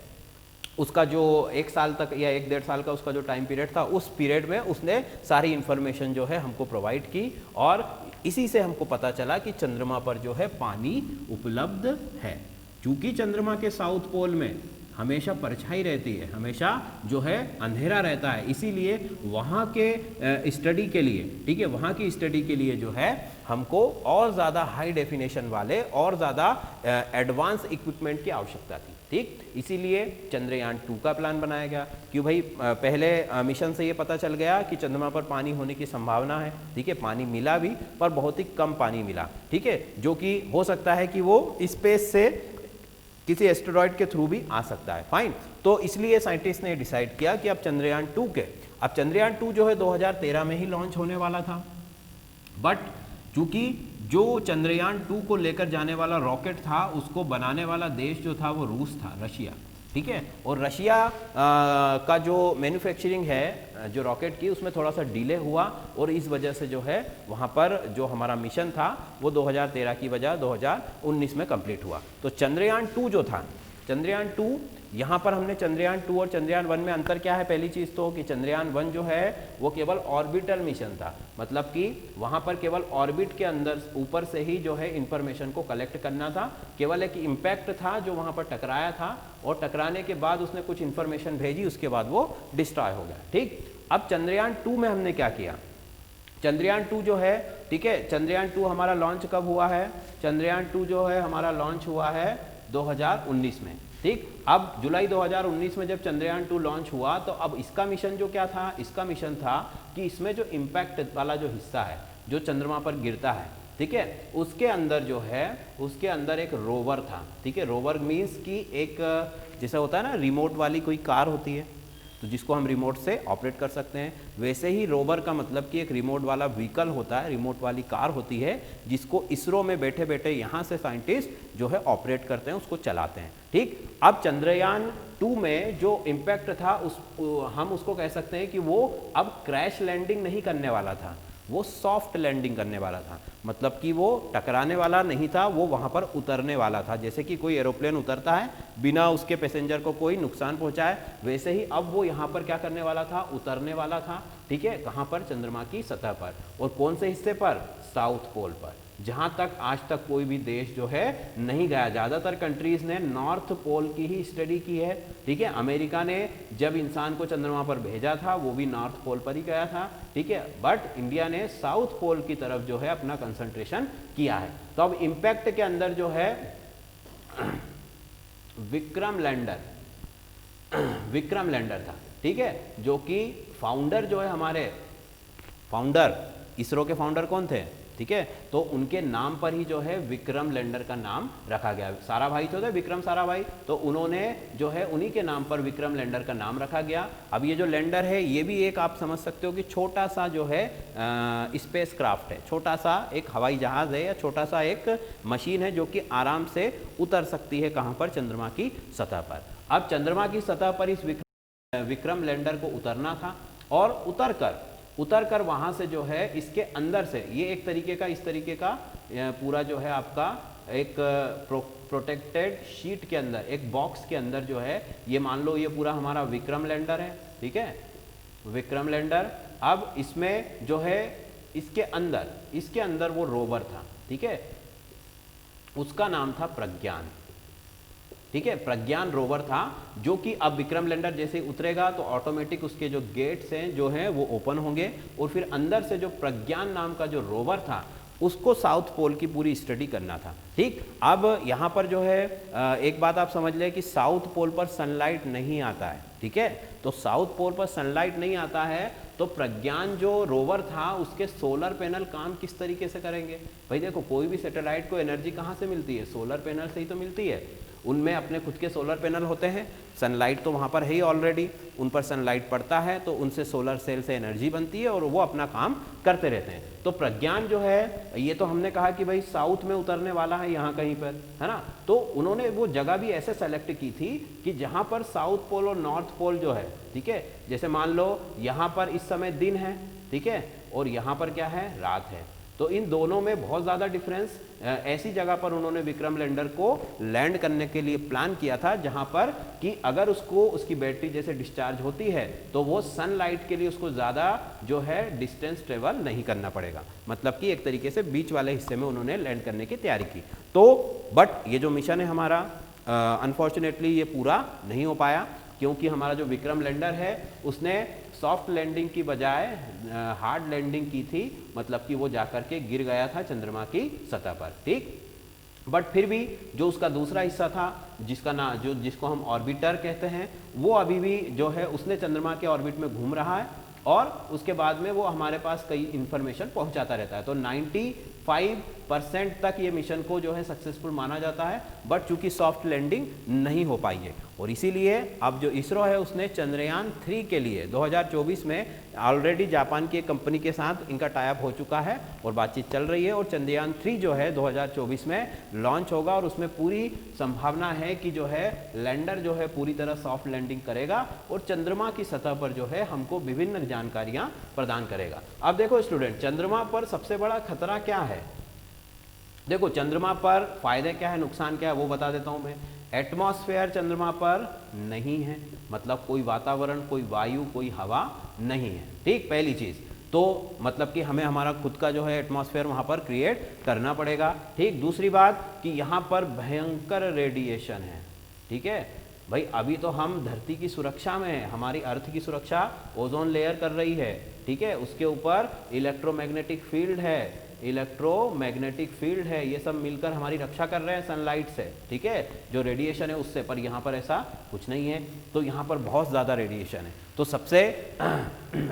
उसका जो 1 साल तक या 1-1.5 साल का उसका जो टाइम पीरियड था, उस पीरियड में उसने सारी इन्फॉर्मेशन जो है हमको प्रोवाइड की, और इसी से हमको पता चला कि चंद्रमा पर जो है पानी उपलब्ध है। क्योंकि चंद्रमा के साउथ पोल में हमेशा परछाई रहती है, हमेशा जो है अंधेरा रहता है, इसीलिए वहाँ के स्टडी के लिए, ठीक है, वहाँ की स्टडी के लिए जो है हमको और ज़्यादा हाई डेफिनेशन वाले और ज़्यादा एडवांस इक्विपमेंट की आवश्यकता थी, ठीक। इसीलिए चंद्रयान 2 का प्लान बनाया गया। क्यों भाई? पहले मिशन से ये पता चल गया कि चंद्रमा पर पानी होने की संभावना है, ठीक है, पानी मिला भी पर बहुत ही कम पानी मिला, ठीक है, जो कि हो सकता है कि वो स्पेस से किसी एस्टेरॉयड के थ्रू भी आ सकता है, फाइन। तो इसलिए साइंटिस्ट ने डिसाइड किया कि अब चंद्रयान 2 अब चंद्रयान 2 जो है 2013 में ही लॉन्च होने वाला था, बट चूंकि जो चंद्रयान 2 को लेकर जाने वाला रॉकेट था उसको बनाने वाला देश जो था वो रूस था, रशिया, ठीक है। और रशिया का जो मैन्युफैक्चरिंग है जो रॉकेट की, उसमें थोड़ा सा डिले हुआ और इस वजह से जो है वहाँ पर जो हमारा मिशन था वो 2013 की वजह 2019 में कंप्लीट हुआ। तो चंद्रयान 2 जो था, चंद्रयान 2, यहाँ पर हमने चंद्रयान 2 और चंद्रयान 1 में अंतर क्या है? पहली चीज़ तो कि चंद्रयान 1 जो है वो केवल ऑर्बिटल मिशन था, मतलब कि वहाँ पर केवल ऑर्बिट के अंदर ऊपर से ही जो है इंफॉर्मेशन को कलेक्ट करना था। केवल एक इम्पैक्ट था जो वहाँ पर टकराया था, और टकराने के बाद उसने कुछ इन्फॉर्मेशन भेजी, उसके बाद वो डिस्ट्रॉय हो गया, ठीक। अब चंद्रयान 2 में हमने क्या किया? चंद्रयान 2 जो है, ठीक है, चंद्रयान 2 हमारा लॉन्च कब हुआ है? चंद्रयान 2 जो है हमारा लॉन्च हुआ है 2019 में, ठीक। अब जुलाई 2019 में जब चंद्रयान 2 लॉन्च हुआ तो अब इसका मिशन जो क्या था? इसका मिशन था कि इसमें जो इम्पैक्ट वाला जो हिस्सा है जो चंद्रमा पर गिरता है, ठीक है, उसके अंदर जो है उसके अंदर एक रोवर था, ठीक है। रोवर मीन्स कि एक जैसा होता है ना रिमोट वाली कोई कार होती है तो जिसको हम रिमोट से ऑपरेट कर सकते हैं, वैसे ही रोवर का मतलब कि एक रिमोट वाला व्हीकल होता है, रिमोट वाली कार होती है जिसको इसरो में बैठे बैठे यहाँ से साइंटिस्ट जो है ऑपरेट करते हैं, उसको चलाते हैं, ठीक। अब चंद्रयान 2 में जो इम्पैक्ट था हम उसको कह सकते हैं कि वो अब क्रैश लैंडिंग नहीं करने वाला था, वो सॉफ्ट लैंडिंग करने वाला था। मतलब कि वो टकराने वाला नहीं था, वो वहाँ पर उतरने वाला था। जैसे कि कोई एरोप्लेन उतरता है बिना उसके पैसेंजर को कोई नुकसान पहुँचाए, वैसे ही अब वो यहाँ पर क्या करने वाला था? उतरने वाला था, ठीक है। कहाँ पर? चंद्रमा की सतह पर। और कौन से हिस्से पर? साउथ पोल पर, जहाँ तक आज तक कोई भी देश जो है नहीं गया। ज़्यादातर कंट्रीज़ ने नॉर्थ पोल की ही स्टडी की है, ठीक है। अमेरिका ने जब इंसान को चंद्रमा पर भेजा था वो भी नॉर्थ पोल पर ही गया था, ठीक है। बट इंडिया ने साउथ पोल की तरफ जो है अपना कंसंट्रेशन किया है। तो अब इम्पैक्ट के अंदर जो है विक्रम लैंडर, विक्रम लैंडर था, ठीक है, जो कि फाउंडर जो है हमारे फाउंडर, इसरो के फाउंडर कौन थे, ठीक है, तो उनके नाम पर ही जो है विक्रम लैंडर का नाम रखा गया। साराभाई तो थे, विक्रम साराभाई, तो उन्होंने जो है उन्हीं के नाम पर विक्रम लैंडर का नाम रखा गया। अब ये जो लैंडर है ये भी एक आप समझ सकते हो कि छोटा सा जो है स्पेस क्राफ्ट है, छोटा सा एक हवाई जहाज है या छोटा सा एक मशीन है जो कि आराम से उतर सकती है कहाँ पर, चंद्रमा की सतह पर। अब चंद्रमा की सतह पर इस विक्रम लैंडर को उतरना था और उतर कर वहाँ से जो है इसके अंदर से ये एक तरीके का, इस तरीके का पूरा जो है आपका एक प्रोटेक्टेड शीट के अंदर, एक बॉक्स के अंदर जो है, ये मान लो ये पूरा हमारा विक्रम लैंडर है, ठीक है, विक्रम लैंडर। अब इसमें जो है इसके अंदर वो रोवर था, ठीक है, उसका नाम था प्रज्ञान, ठीक है, प्रज्ञान रोवर था, जो कि अब विक्रम लैंडर जैसे उतरेगा तो ऑटोमेटिक उसके जो गेट्स हैं जो हैं वो ओपन होंगे और फिर अंदर से जो प्रज्ञान नाम का जो रोवर था उसको साउथ पोल की पूरी स्टडी करना था, ठीक। अब यहाँ पर जो है एक बात आप समझ लें कि साउथ पोल पर सनलाइट नहीं आता है, ठीक है, तो साउथ पोल पर सनलाइट नहीं आता है तो प्रज्ञान जो रोवर था उसके सोलर पैनल काम किस तरीके से करेंगे। भाई देखो, कोई भी सैटेलाइट को एनर्जी कहाँ से मिलती है, सोलर पैनल से ही तो मिलती है। उनमें अपने खुद के सोलर पैनल होते हैं, सनलाइट तो वहाँ पर है ही ऑलरेडी, उन पर सनलाइट पड़ता है तो उनसे सोलर सेल से एनर्जी बनती है और वो अपना काम करते रहते हैं। तो प्रज्ञान जो है, ये तो हमने कहा कि भाई साउथ में उतरने वाला है यहाँ कहीं पर, है ना, तो उन्होंने वो जगह भी ऐसे सेलेक्ट की थी कि जहाँ पर साउथ पोल और नॉर्थ पोल जो है, ठीक है, जैसे मान लो यहाँ पर इस समय दिन है, ठीक है, और यहाँ पर क्या है, रात है, तो इन दोनों में बहुत ज़्यादा डिफरेंस, ऐसी जगह पर उन्होंने विक्रम लैंडर को लैंड करने के लिए प्लान किया था जहां पर कि अगर उसकी बैटरी जैसे डिस्चार्ज होती है तो वो सनलाइट के लिए उसको ज़्यादा जो है डिस्टेंस ट्रेवल नहीं करना पड़ेगा, मतलब कि एक तरीके से बीच वाले हिस्से में उन्होंने लैंड करने की तैयारी की। तो बट ये जो मिशन है हमारा अनफॉर्चुनेटली ये पूरा नहीं हो पाया, क्योंकि हमारा जो विक्रम लैंडर है उसने सॉफ्ट लैंडिंग की बजाय हार्ड लैंडिंग की थी, मतलब कि वो जाकर के गिर गया था चंद्रमा की सतह पर, ठीक। बट फिर भी जो उसका दूसरा हिस्सा था जिसको हम ऑर्बिटर कहते हैं, वो अभी भी जो है उसने चंद्रमा के ऑर्बिट में घूम रहा है और उसके बाद में वो हमारे पास कई इंफॉर्मेशन पहुंचाता रहता है। तो 95% तक ये मिशन को जो है सक्सेसफुल माना जाता है, बट चूंकि सॉफ्ट लैंडिंग नहीं हो पाई है और इसीलिए अब जो इसरो है उसने चंद्रयान 3 के लिए 2024 में ऑलरेडी जापान की एक कंपनी के साथ इनका टाई अप हो चुका है और बातचीत चल रही है और चंद्रयान 3 जो है 2024 में लॉन्च होगा और उसमें पूरी संभावना है कि जो है लैंडर जो है पूरी तरह सॉफ्ट लैंडिंग करेगा और चंद्रमा की सतह पर जो है हमको विभिन्न जानकारियां प्रदान करेगा। अब देखो स्टूडेंट, चंद्रमा पर सबसे बड़ा खतरा क्या है, देखो चंद्रमा पर फायदे क्या है, नुकसान क्या है, वो बता देता हूं मैं। एटमॉस्फेयर चंद्रमा पर नहीं है, मतलब कोई वातावरण, कोई वायु, कोई हवा नहीं है, ठीक, पहली चीज तो मतलब कि हमें हमारा खुद का जो है एटमॉस्फेयर वहां पर क्रिएट करना पड़ेगा, ठीक। दूसरी बात कि यहाँ पर भयंकर रेडिएशन है, ठीक है भाई, अभी तो हम धरती की सुरक्षा में है, हमारी अर्थ की सुरक्षा ओजोन लेयर कर रही है, ठीक है, उसके ऊपर इलेक्ट्रोमैग्नेटिक फील्ड है, ये सब मिलकर हमारी रक्षा कर रहे हैं सनलाइट से, ठीक है, जो रेडिएशन है उससे, पर यहाँ पर ऐसा कुछ नहीं है, तो यहाँ पर बहुत ज़्यादा रेडिएशन है। तो सबसे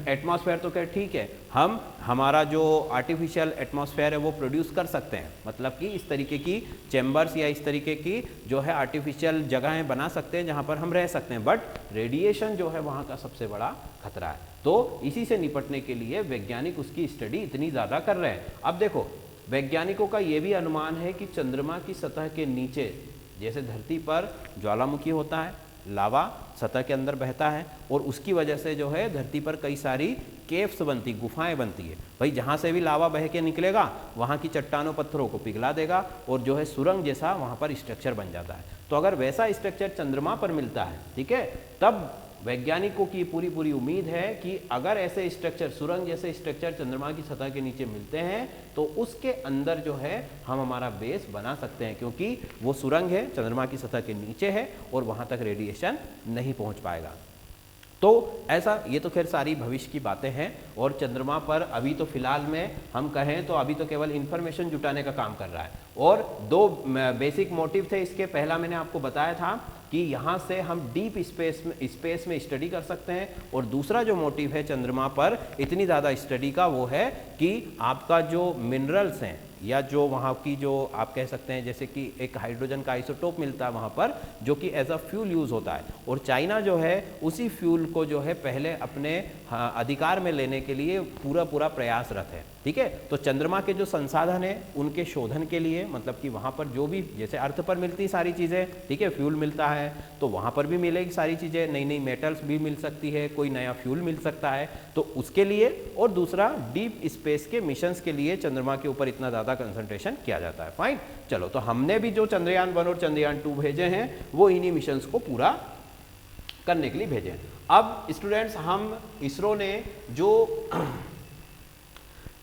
एटमॉस्फेयर तो क्या ठीक है, हम हमारा जो आर्टिफिशियल एटमॉस्फेयर है वो प्रोड्यूस कर सकते हैं, मतलब कि इस तरीके की चैम्बर्स या इस तरीके की जो है आर्टिफिशियल जगहें बना सकते हैं जहाँ पर हम रह सकते हैं, बट रेडिएशन जो है वहाँ का सबसे बड़ा खतरा है। तो इसी से निपटने के लिए वैज्ञानिक उसकी स्टडी इतनी ज़्यादा कर रहे हैं। अब देखो, वैज्ञानिकों का ये भी अनुमान है कि चंद्रमा की सतह के नीचे जैसे धरती पर ज्वालामुखी होता है, लावा सतह के अंदर बहता है और उसकी वजह से जो है धरती पर कई सारी केव्स बनती, गुफाएं बनती है, भाई जहाँ से भी लावा बह के निकलेगा वहाँ की चट्टानों पत्थरों को पिघला देगा और जो है सुरंग जैसा वहाँ पर स्ट्रक्चर बन जाता है। तो अगर वैसा स्ट्रक्चर चंद्रमा पर मिलता है, ठीक है, तब वैज्ञानिकों की पूरी उम्मीद है कि अगर ऐसे स्ट्रक्चर, सुरंग जैसे स्ट्रक्चर चंद्रमा की सतह के नीचे मिलते हैं तो उसके अंदर जो है हम हमारा बेस बना सकते हैं, क्योंकि वो सुरंग है चंद्रमा की सतह के नीचे है और वहां तक रेडिएशन नहीं पहुंच पाएगा। तो ऐसा, ये तो खैर सारी भविष्य की बातें हैं और चंद्रमा पर अभी तो फिलहाल में हम कहें तो अभी तो केवल इंफॉर्मेशन जुटाने का काम कर रहा है और दो बेसिक मोटिव थे इसके। पहला मैंने आपको बताया था कि यहाँ से हम डीप स्पेस में स्टडी कर सकते हैं, और दूसरा जो मोटिव है चंद्रमा पर इतनी ज़्यादा स्टडी का वो है कि आपका जो मिनरल्स हैं या जो वहाँ की जो आप कह सकते हैं जैसे कि एक हाइड्रोजन का आइसोटोप मिलता है वहाँ पर जो कि एज अ फ्यूल यूज़ होता है, और चाइना जो है उसी फ्यूल को जो है पहले अपने अधिकार में लेने के लिए पूरा प्रयासरत है। ठीक है, तो चंद्रमा के जो संसाधन है उनके शोधन के लिए, मतलब कि वहाँ पर जो भी जैसे अर्थ पर मिलती सारी चीज़ें, ठीक है, फ्यूल मिलता है तो वहाँ पर भी मिलेगी सारी चीज़ें, नई नई मेटल्स भी मिल सकती है, कोई नया फ्यूल मिल सकता है, तो उसके लिए, और दूसरा डीप स्पेस के मिशंस के लिए चंद्रमा के ऊपर इतना ज़्यादा कंसंट्रेशन किया जाता है। फाइन, चलो, तो हमने भी जो चंद्रयान 1 और चंद्रयान 2 भेजे हैं वो इन्हीं मिशंस को पूरा करने के लिए भेजे हैं। अब स्टूडेंट्स, हम इसरो ने जो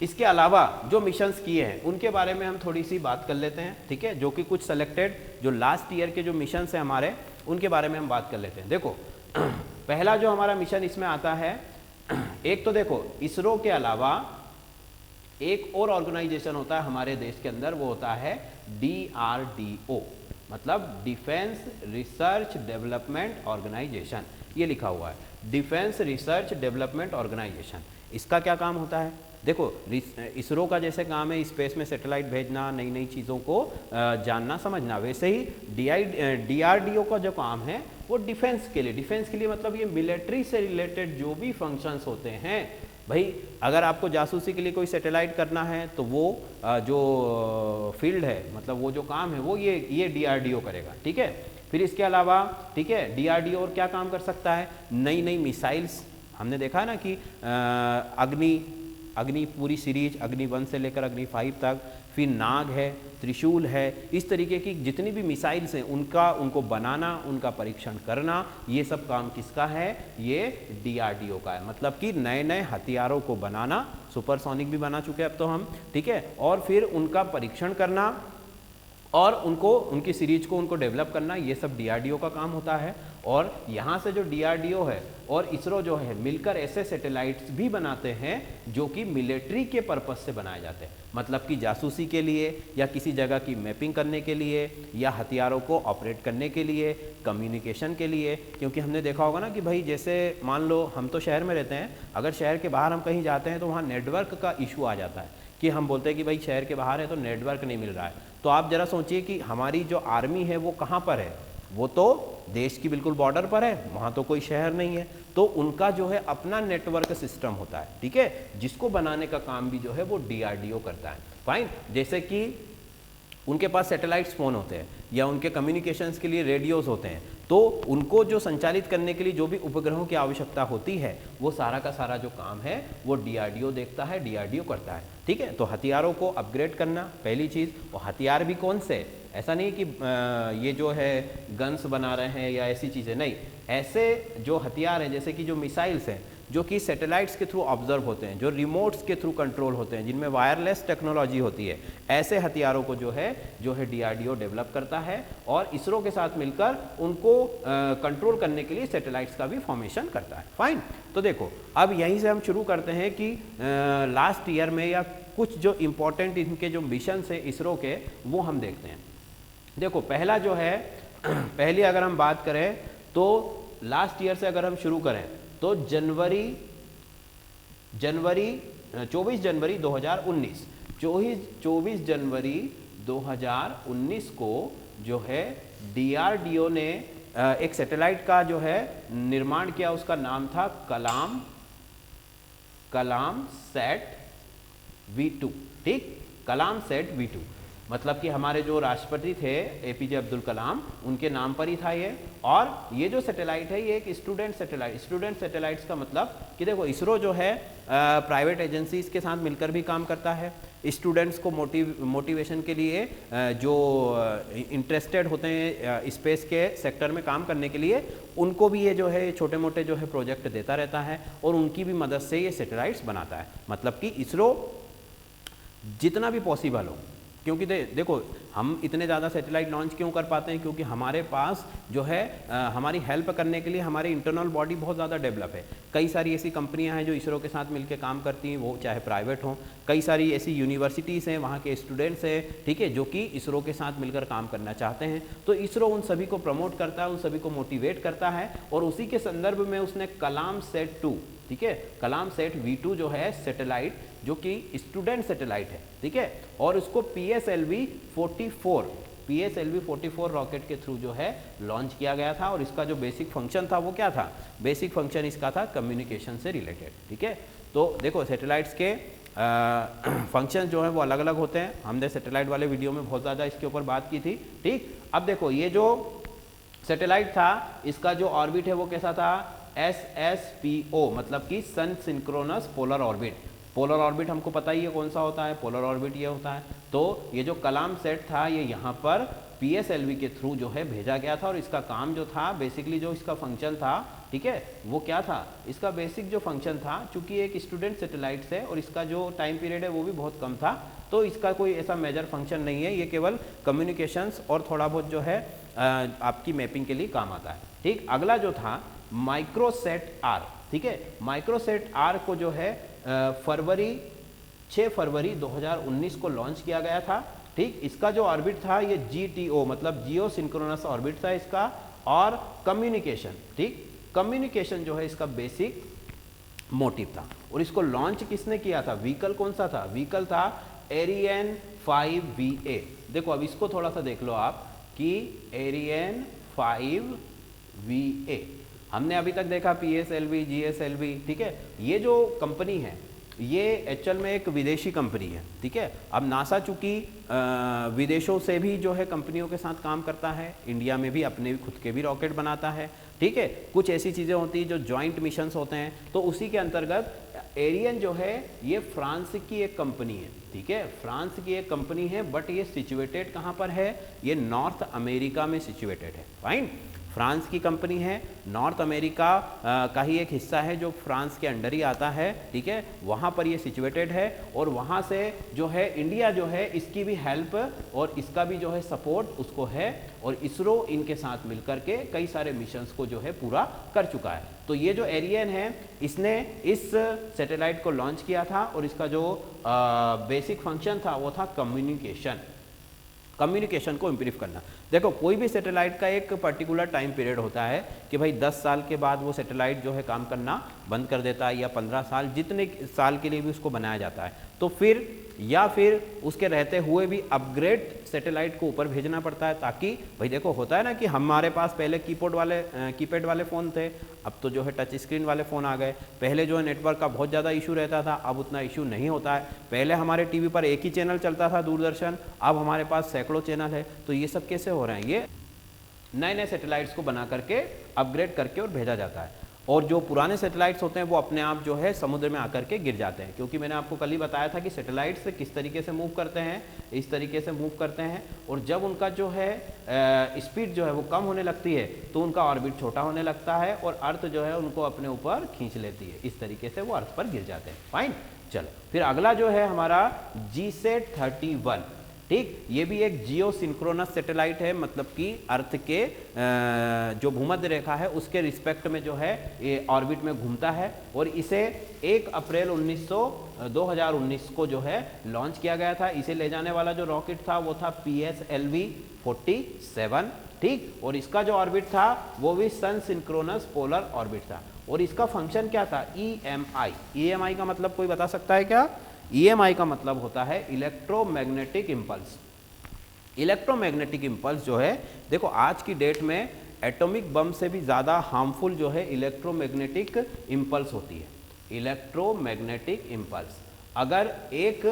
इसके अलावा जो मिशंस किए हैं उनके बारे में हम थोड़ी सी बात कर लेते हैं। ठीक है, जो कि कुछ सेलेक्टेड जो लास्ट ईयर के जो मिशंस हैं हमारे, उनके बारे में हम बात कर लेते हैं। देखो, पहला जो हमारा मिशन इसमें आता है, एक तो देखो इसरो के अलावा एक और ऑर्गेनाइजेशन होता है हमारे देश के अंदर, वो होता है DRDO, मतलब डिफेंस रिसर्च डेवलपमेंट ऑर्गेनाइजेशन। ये लिखा हुआ है, डिफेंस रिसर्च डेवलपमेंट ऑर्गेनाइजेशन। इसका क्या काम होता है? देखो, इसरो का जैसे काम है स्पेस में सैटेलाइट भेजना, नई नई चीज़ों को जानना समझना, वैसे ही DRDO का जो काम है वो डिफेंस के लिए मतलब ये मिलिट्री से रिलेटेड जो भी फंक्शंस होते हैं भाई, अगर आपको जासूसी के लिए कोई सैटेलाइट करना है तो वो जो फील्ड है, मतलब वो जो काम है वो ये DRDO करेगा। ठीक है, फिर इसके अलावा, ठीक है, DRDO और क्या काम कर सकता है? नई नई मिसाइल्स, हमने देखा है ना कि अग्नि पूरी सीरीज, अग्नि 1 से लेकर अग्नि 5 तक, फिर नाग है, त्रिशूल है, इस तरीके की जितनी भी मिसाइल्स हैं उनको बनाना, उनका परीक्षण करना, ये सब काम किसका है? ये DRDO का है। मतलब कि नए नए हथियारों को बनाना, सुपरसोनिक भी बना चुके हैं अब तो हम, ठीक है, और फिर उनका परीक्षण करना और उनकी सीरीज को डेवलप करना, ये सब DRDO का काम होता है। और यहाँ से जो DRDO है और इसरो जो है मिलकर ऐसे सैटेलाइट्स भी बनाते हैं जो कि मिलिट्री के पर्पस से बनाए जाते हैं, मतलब कि जासूसी के लिए या किसी जगह की मैपिंग करने के लिए या हथियारों को ऑपरेट करने के लिए, कम्युनिकेशन के लिए। क्योंकि हमने देखा होगा ना कि भाई जैसे मान लो हम तो शहर में रहते हैं, अगर शहर के बाहर हम कहीं जाते हैं तो वहाँ नेटवर्क का इशू आ जाता है कि हम बोलते हैं कि भाई शहर के बाहर है तो नेटवर्क नहीं मिल रहा है। तो आप जरा सोचिए कि हमारी जो आर्मी है वो कहाँ पर है? वो तो देश की बिल्कुल बॉर्डर पर है, वहाँ तो कोई शहर नहीं है, तो उनका जो है अपना नेटवर्क सिस्टम होता है। ठीक है, जिसको बनाने का काम भी जो है वो DRDO करता है। फाइन, जैसे कि उनके पास सैटेलाइट्स फ़ोन होते हैं या उनके कम्युनिकेशंस के लिए रेडियोज़ होते हैं, तो उनको जो संचालित करने के लिए जो भी उपग्रहों की आवश्यकता होती है वो सारा का सारा जो काम है वो DRDO देखता है, DRDO करता है। ठीक है, तो हथियारों को अपग्रेड करना पहली चीज़, और हथियार भी कौन से? ऐसा नहीं कि ये जो है गन्स बना रहे हैं या ऐसी चीज़ें, नहीं, ऐसे जो हथियार हैं जैसे कि जो मिसाइल्स हैं जो कि सैटेलाइट्स के थ्रू ऑब्जर्व होते हैं, जो रिमोट्स के थ्रू कंट्रोल होते हैं, जिनमें वायरलेस टेक्नोलॉजी होती है, ऐसे हथियारों को जो है DRDO डेवलप करता है और इसरो के साथ मिलकर उनको कंट्रोल करने के लिए सैटेलाइट्स का भी फॉर्मेशन करता है। फाइन, तो देखो अब यहीं से हम शुरू करते हैं कि लास्ट ईयर में या कुछ जो इम्पोर्टेंट इनके जो मिशन है इसरो के वो हम देखते हैं। देखो पहला जो है, पहली अगर हम बात करें तो लास्ट ईयर से अगर हम शुरू करें तो 24 जनवरी 2019 को जो है DRDO ने एक सैटेलाइट का जो है निर्माण किया, उसका नाम था कलाम सैट V2। ठीक, कलाम सैट V2, मतलब कि हमारे जो राष्ट्रपति थे APJ अब्दुल कलाम, उनके नाम पर ही था ये। और ये जो सैटेलाइट है ये एक स्टूडेंट सैटेलाइट्स का मतलब कि देखो इसरो जो है प्राइवेट एजेंसीज के साथ मिलकर भी काम करता है, स्टूडेंट्स को मोटिवेशन के लिए जो इंटरेस्टेड होते हैं स्पेस के सेक्टर में काम करने के लिए, उनको भी ये जो है छोटे मोटे जो है प्रोजेक्ट देता रहता है और उनकी भी मदद से ये सैटेलाइट्स बनाता है। मतलब कि इसरो जितना भी पॉसिबल हो क्योंकि देखो हम इतने ज़्यादा सैटेलाइट लॉन्च क्यों कर पाते हैं, क्योंकि हमारे पास जो है हमारी हेल्प करने के लिए हमारी इंटरनल बॉडी बहुत ज़्यादा डेवलप है। कई सारी ऐसी कंपनियां हैं जो इसरो के साथ मिलकर काम करती हैं, वो चाहे प्राइवेट हों, कई सारी ऐसी यूनिवर्सिटीज़ हैं, वहाँ के स्टूडेंट्स हैं, ठीक है, जो कि इसरो के साथ मिलकर काम करना चाहते हैं। तो इसरो उन सभी को प्रमोट करता है, उन सभी को मोटिवेट करता है, और उसी के संदर्भ में उसने कलाम सेट 2, ठीक है, कलाम सेट V2 जो है सैटेलाइट, जो कि स्टूडेंट सैटेलाइट है, ठीक है, और उसको PSLV 44 रॉकेट के थ्रू जो है लॉन्च किया गया था। और इसका जो बेसिक फंक्शन था वो क्या था, बेसिक फंक्शन इसका था कम्युनिकेशन से रिलेटेड, ठीक है। तो देखो सैटेलाइट्स के फंक्शन जो है वो अलग अलग होते हैं, हमने सैटेलाइट वाले वीडियो में बहुत ज़्यादा इसके ऊपर बात की थी, ठीक। अब देखो ये जो सैटेलाइट था इसका जो ऑर्बिट है वो कैसा था, SSPO, मतलब कि sun synchronous polar orbit. Polar orbit हमको पता ही है कौन सा होता है, पोलर ऑर्बिट ये होता है। तो ये जो कलाम सेट था ये यहाँ पर PSLV के थ्रू जो है भेजा गया था, और इसका काम जो था बेसिकली जो इसका फंक्शन था, ठीक है, वो क्या था, इसका बेसिक जो फंक्शन था, चूंकि एक स्टूडेंट सैटेलाइट है और इसका जो टाइम पीरियड है वो भी बहुत कम था, तो इसका कोई ऐसा मेजर फंक्शन नहीं है, ये केवल कम्युनिकेशंस और थोड़ा बहुत जो है आपकी मैपिंग के लिए काम आता है, ठीक। अगला जो था माइक्रोसेट R, ठीक है, माइक्रोसेट R को जो है 6 फरवरी 2019 को लॉन्च किया गया था, ठीक। इसका जो ऑर्बिट था ये GTO, मतलब जियो सिंक्रोनस ऑर्बिट था इसका, और कम्युनिकेशन, ठीक, कम्युनिकेशन जो है इसका बेसिक मोटिव था। और इसको लॉन्च किसने किया था, व्हीकल कौन सा था, व्हीकल था एरियन 5VA। देखो अब इसको थोड़ा सा देख लो आप कि एरियन 5VA, हमने अभी तक देखा PSLV, GSLV, ठीक है, ये जो कंपनी है ये एक्चुअल में एक विदेशी कंपनी है, ठीक है। अब नासा चूंकि विदेशों से भी जो है कंपनियों के साथ काम करता है, इंडिया में भी अपने खुद के भी रॉकेट बनाता है, ठीक है, कुछ ऐसी चीज़ें होती हैं जो जॉइंट मिशंस होते हैं, तो उसी के अंतर्गत एरियन जो है ये फ्रांस की एक कंपनी है, ठीक है, फ्रांस की एक कंपनी है, बट ये सिचुएटेड कहाँ पर है, ये नॉर्थ अमेरिका में सिचुएटेड है, फाइन। फ्रांस की कंपनी है, नॉर्थ अमेरिका का ही एक हिस्सा है जो फ्रांस के अंडर ही आता है, ठीक है, वहाँ पर ये सिचुएटेड है, और वहाँ से जो है इंडिया जो है इसकी भी हेल्प और इसका भी जो है सपोर्ट उसको है, और इसरो इनके साथ मिलकर के कई सारे मिशंस को जो है पूरा कर चुका है। तो ये जो एरियन है इसने इस सैटेलाइट को लॉन्च किया था, और इसका जो बेसिक फंक्शन था वो था कम्युनिकेशन को इम्प्रूव करना। देखो कोई भी सैटेलाइट का एक पर्टिकुलर टाइम पीरियड होता है कि भाई 10 साल के बाद वो सैटेलाइट जो है काम करना बंद कर देता है, या 15 साल, जितने साल के लिए भी उसको बनाया जाता है, तो फिर उसके रहते हुए भी अपग्रेड सैटेलाइट को ऊपर भेजना पड़ता है, ताकि भाई देखो होता है ना कि हमारे पास पहले कीपैड वाले फ़ोन थे, अब तो जो है टच स्क्रीन वाले फ़ोन आ गए। पहले जो है नेटवर्क का बहुत ज़्यादा इशू रहता था, अब उतना इशू नहीं होता है। पहले हमारे टीवी पर एक ही चैनल चलता था, दूरदर्शन, अब हमारे पास सैकड़ों चैनल है। तो ये सब कैसे हो रहे हैं, ये नए नए सैटेलाइट्स को बना करके अपग्रेड करके और भेजा जाता है। और जो पुराने सैटेलाइट्स होते हैं वो अपने आप जो है समुद्र में आकर के गिर जाते हैं, क्योंकि मैंने आपको कल ही बताया था कि सैटेलाइट्स किस तरीके से मूव करते हैं, इस तरीके से मूव करते हैं, और जब उनका जो है स्पीड जो है वो कम होने लगती है तो उनका ऑर्बिट छोटा होने लगता है, और अर्थ जो है उनको अपने ऊपर खींच लेती है, इस तरीके से वो अर्थ पर गिर जाते हैं। फाइन, चलो फिर अगला जो है हमारा GSAT 31, ठीक, ये भी एक जियो सिंक्रोनस सैटेलाइट है, मतलब कि अर्थ के जो भूमध्य रेखा है उसके रिस्पेक्ट में जो है ये ऑर्बिट में घूमता है, और इसे 1 अप्रैल 2019 को जो है लॉन्च किया गया था। इसे ले जाने वाला जो रॉकेट था वो था PSLV 47, ठीक, और इसका जो ऑर्बिट था वो भी सन सिंक्रोनस पोलर ऑर्बिट था। और इसका फंक्शन क्या था, EMI का मतलब कोई बता सकता है क्या? EMI का मतलब होता है इलेक्ट्रोमैग्नेटिक इम्पल्स। इलेक्ट्रोमैग्नेटिक इम्पल्स जो है, देखो आज की डेट में एटॉमिक बम से भी ज़्यादा हार्मफुल जो है इलेक्ट्रोमैग्नेटिक इम्पल्स होती है। इलेक्ट्रोमैग्नेटिक इम्पल्स अगर एक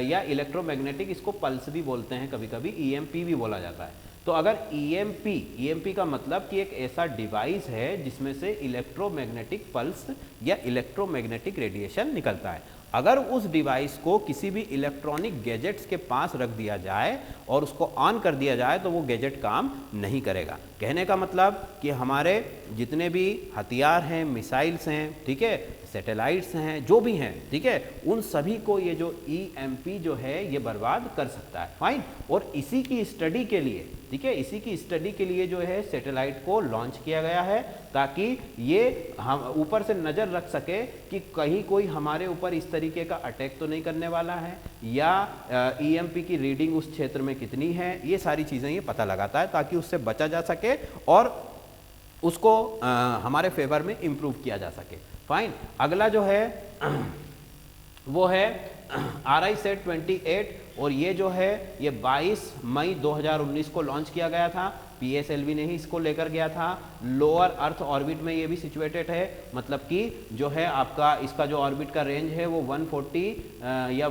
या इलेक्ट्रोमैग्नेटिक, इसको पल्स भी बोलते हैं कभी कभी, EMP भी बोला जाता है। तो अगर EMP का मतलब कि एक ऐसा डिवाइस है जिसमें से इलेक्ट्रोमैग्नेटिक पल्स या इलेक्ट्रोमैग्नेटिक रेडिएशन निकलता है। अगर उस डिवाइस को किसी भी इलेक्ट्रॉनिक गैजेट्स के पास रख दिया जाए और उसको ऑन कर दिया जाए तो वो गैजेट काम नहीं करेगा। कहने का मतलब कि हमारे जितने भी हथियार हैं, मिसाइल्स हैं, ठीक है, सैटेलाइट्स हैं, जो भी हैं, ठीक है, उन सभी को ये जो EMP जो है ये बर्बाद कर सकता है। फाइन। और इसी की स्टडी के लिए, ठीक है, इसी की स्टडी के लिए जो है सैटेलाइट को लॉन्च किया गया है, ताकि ये हम ऊपर से नज़र रख सके कि कहीं कोई हमारे ऊपर इस तरीके का अटैक तो नहीं करने वाला है, या EMP की रीडिंग उस क्षेत्र में कितनी है, ये सारी चीज़ें ये पता लगाता है, ताकि उससे बचा जा सके और उसको हमारे फेवर में इम्प्रूव किया जा सके। फाइन। अगला जो है वो है RISAT 28, और ये जो है ये 22 मई 2019 को लॉन्च किया गया था। PSLV ने ही इसको लेकर गया था। लोअर अर्थ ऑर्बिट में ये भी सिचुएटेड है, मतलब कि जो है आपका इसका जो ऑर्बिट का रेंज है वो 140 या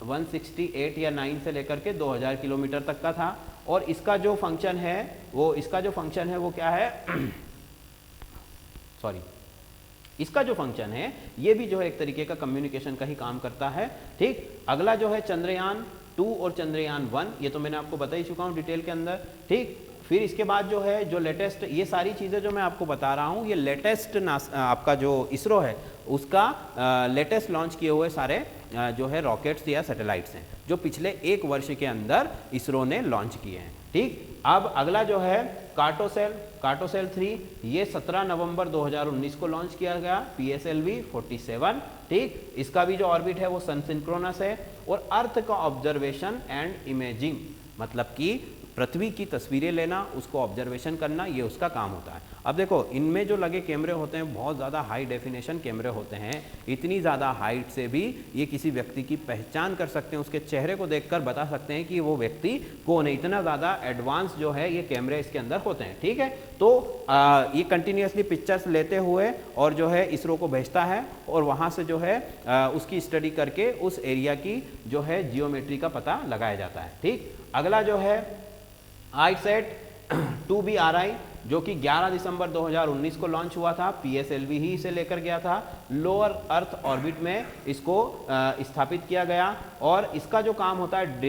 168 या 9 से लेकर के 2000 किलोमीटर तक का था। और इसका जो फंक्शन है वो क्या है सॉरी, इसका जो फंक्शन है ये भी जो है एक तरीके का कम्युनिकेशन का ही काम करता है। ठीक। अगला जो है चंद्रयान 2 और चंद्रयान 1, ये तो मैंने आपको बता ही चुका हूं डिटेल के अंदर। ठीक। फिर इसके बाद जो है जो लेटेस्ट, ये सारी चीज़ें जो मैं आपको बता रहा हूँ ये लेटेस्ट आपका जो इसरो है उसका लेटेस्ट लॉन्च किए हुए सारे जो है रॉकेट्स या सैटेलाइट्स हैं, जो पिछले 1 वर्ष के अंदर इसरो ने लॉन्च किए हैं। ठीक। अब अगला जो है कार्टोसेल 3, ये 17 नवंबर 2019 को लॉन्च किया गया। PSLV 47। ठीक। इसका भी जो ऑर्बिट है वो सन सिंक्रोनस है। और अर्थ का ऑब्जर्वेशन एंड इमेजिंग, मतलब कि पृथ्वी की तस्वीरें लेना, उसको ऑब्जर्वेशन करना, ये उसका काम होता है। अब देखो इनमें जो लगे कैमरे होते हैं बहुत ज़्यादा हाई डेफिनेशन कैमरे होते हैं। इतनी ज़्यादा हाइट से भी ये किसी व्यक्ति की पहचान कर सकते हैं, उसके चेहरे को देखकर बता सकते हैं कि वो व्यक्ति कौन है। इतना ज़्यादा एडवांस जो है ये कैमरे इसके अंदर होते हैं। ठीक है। तो ये कंटिन्यूसली पिक्चर्स लेते हुए और जो है इसरो को भेजता है, और वहाँ से जो है उसकी स्टडी करके उस एरिया की जो है जियोमेट्री का पता लगाया जाता है। ठीक। अगला जो है ISAT 2B-RI, जो कि 11 दिसंबर 2019 को लॉन्च हुआ था। PSLV ही इसे लेकर गया था। लोअर अर्थ ऑर्बिट में इसको स्थापित किया गया, और इसका जो काम होता है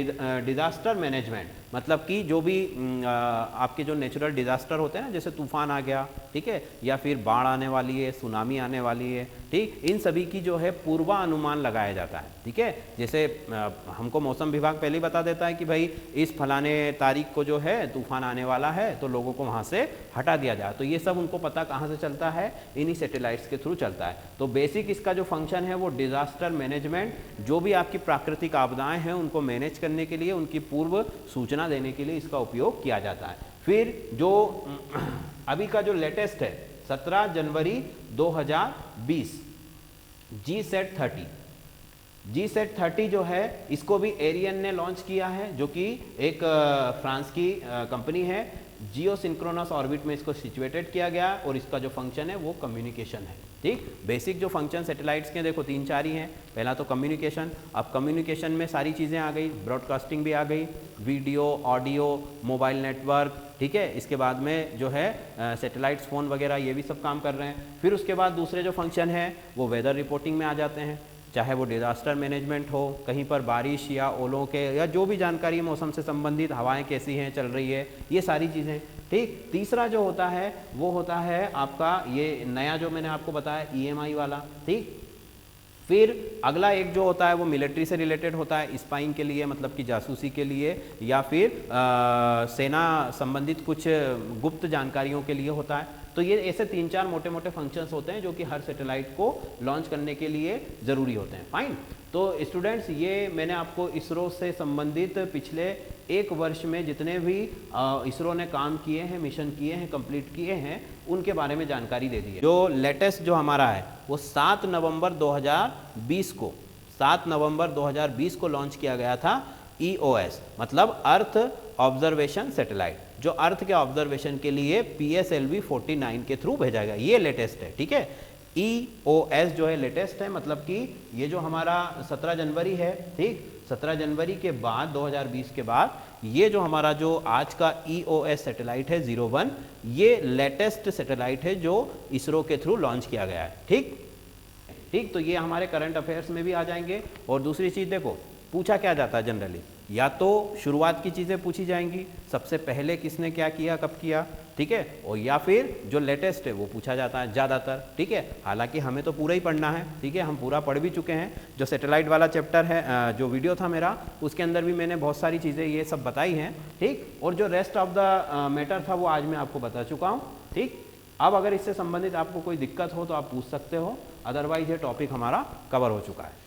डिजास्टर मैनेजमेंट, मतलब कि जो भी आपके जो नेचुरल डिजास्टर होते हैं ना, जैसे तूफान आ गया, ठीक है, या फिर बाढ़ आने वाली है, सुनामी आने वाली है, ठीक, इन सभी की जो है पूर्वानुमान लगाया जाता है। ठीक है। जैसे हमको मौसम विभाग पहले ही बता देता है कि भाई इस फलाने तारीख को जो है तूफान आने वाला है, तो लोगों को वहाँ से हटा दिया जाए। तो ये सब उनको पता कहाँ से चलता है, इन्हीं सैटेलाइट्स के थ्रू चलता है। तो बेसिक इसका जो फंक्शन है वो डिजास्टर मैनेजमेंट, जो भी आपकी प्राकृतिक आपदाएं हैं उनको मैनेज करने के लिए, उनकी पूर्व सूचना देने के लिए इसका उपयोग किया जाता है। फिर जो अभी का जो लेटेस्ट है 17 जनवरी 2020 GSAT 30 जो है इसको भी एरियन ने लॉन्च किया है, जो कि एक फ्रांस की कंपनी है। जियो सिंक्रोनस ऑर्बिट में इसको सिचुएटेड किया गया, और इसका जो फंक्शन है वो कम्युनिकेशन है। ठीक। बेसिक जो फंक्शन सैटेलाइट्स के देखो 3-4 ही हैं। पहला तो कम्युनिकेशन, अब कम्युनिकेशन में सारी चीज़ें आ गई, ब्रॉडकास्टिंग भी आ गई, वीडियो, ऑडियो, मोबाइल नेटवर्क, ठीक है। इसके बाद में जो है सैटेलाइट्स फ़ोन वगैरह ये भी सब काम कर रहे हैं। फिर उसके बाद दूसरे जो फंक्शन है वो वेदर रिपोर्टिंग में आ जाते हैं, चाहे वो डिजास्टर मैनेजमेंट हो, कहीं पर बारिश या ओलों के या जो भी जानकारी मौसम से संबंधित, हवाएं कैसी हैं, चल रही है, ये सारी चीज़ें। ठीक। तीसरा जो होता है वो होता है आपका ये नया जो मैंने आपको बताया EMI वाला। ठीक। फिर अगला एक जो होता है वो मिलिट्री से रिलेटेड होता है, स्पाइंग के लिए, मतलब कि जासूसी के लिए, या फिर सेना संबंधित कुछ गुप्त जानकारियों के लिए होता है। तो ये ऐसे 3-4 मोटे मोटे फंक्शंस होते हैं जो कि हर सैटेलाइट को लॉन्च करने के लिए ज़रूरी होते हैं। फाइन। तो स्टूडेंट्स, ये मैंने आपको इसरो से संबंधित पिछले 1 वर्ष में जितने भी इसरो ने काम किए हैं, मिशन किए हैं, कंप्लीट किए हैं, उनके बारे में जानकारी दे दी है। जो लेटेस्ट जो हमारा है वो 7 नवंबर 2020 को लॉन्च किया गया था। EOS मतलब अर्थ ऑब्जर्वेशन सैटेलाइट, जो अर्थ के ऑब्जर्वेशन के लिए PSLV 49 के थ्रू भेजा गया, ये लेटेस्ट है। ठीक है। EOS जो है लेटेस्ट है, मतलब कि ये जो हमारा 17 जनवरी है, ठीक, 17 जनवरी के बाद 2020 के बाद ये जो हमारा जो आज का EOS सैटेलाइट है 01, ये लेटेस्ट सैटेलाइट है जो इसरो के थ्रू लॉन्च किया गया है। ठीक। तो ये हमारे करंट अफेयर्स में भी आ जाएंगे। और दूसरी चीज़ देखो, पूछा क्या जाता है जनरली, या तो शुरुआत की चीज़ें पूछी जाएंगी, सबसे पहले किसने क्या किया कब किया, ठीक है, और या फिर जो लेटेस्ट है वो पूछा जाता है ज़्यादातर, ठीक है। हालांकि हमें तो पूरा ही पढ़ना है, ठीक है, हम पूरा पढ़ भी चुके हैं। जो सैटेलाइट वाला चैप्टर है, जो वीडियो था मेरा, उसके अंदर भी मैंने बहुत सारी चीज़ें ये सब बताई हैं, ठीक। और जो रेस्ट ऑफ द मैटर था वो आज मैं आपको बता चुका हूँ, ठीक। अब अगर इससे संबंधित आपको कोई दिक्कत हो तो आप पूछ सकते हो, अदरवाइज ये टॉपिक हमारा कवर हो चुका है।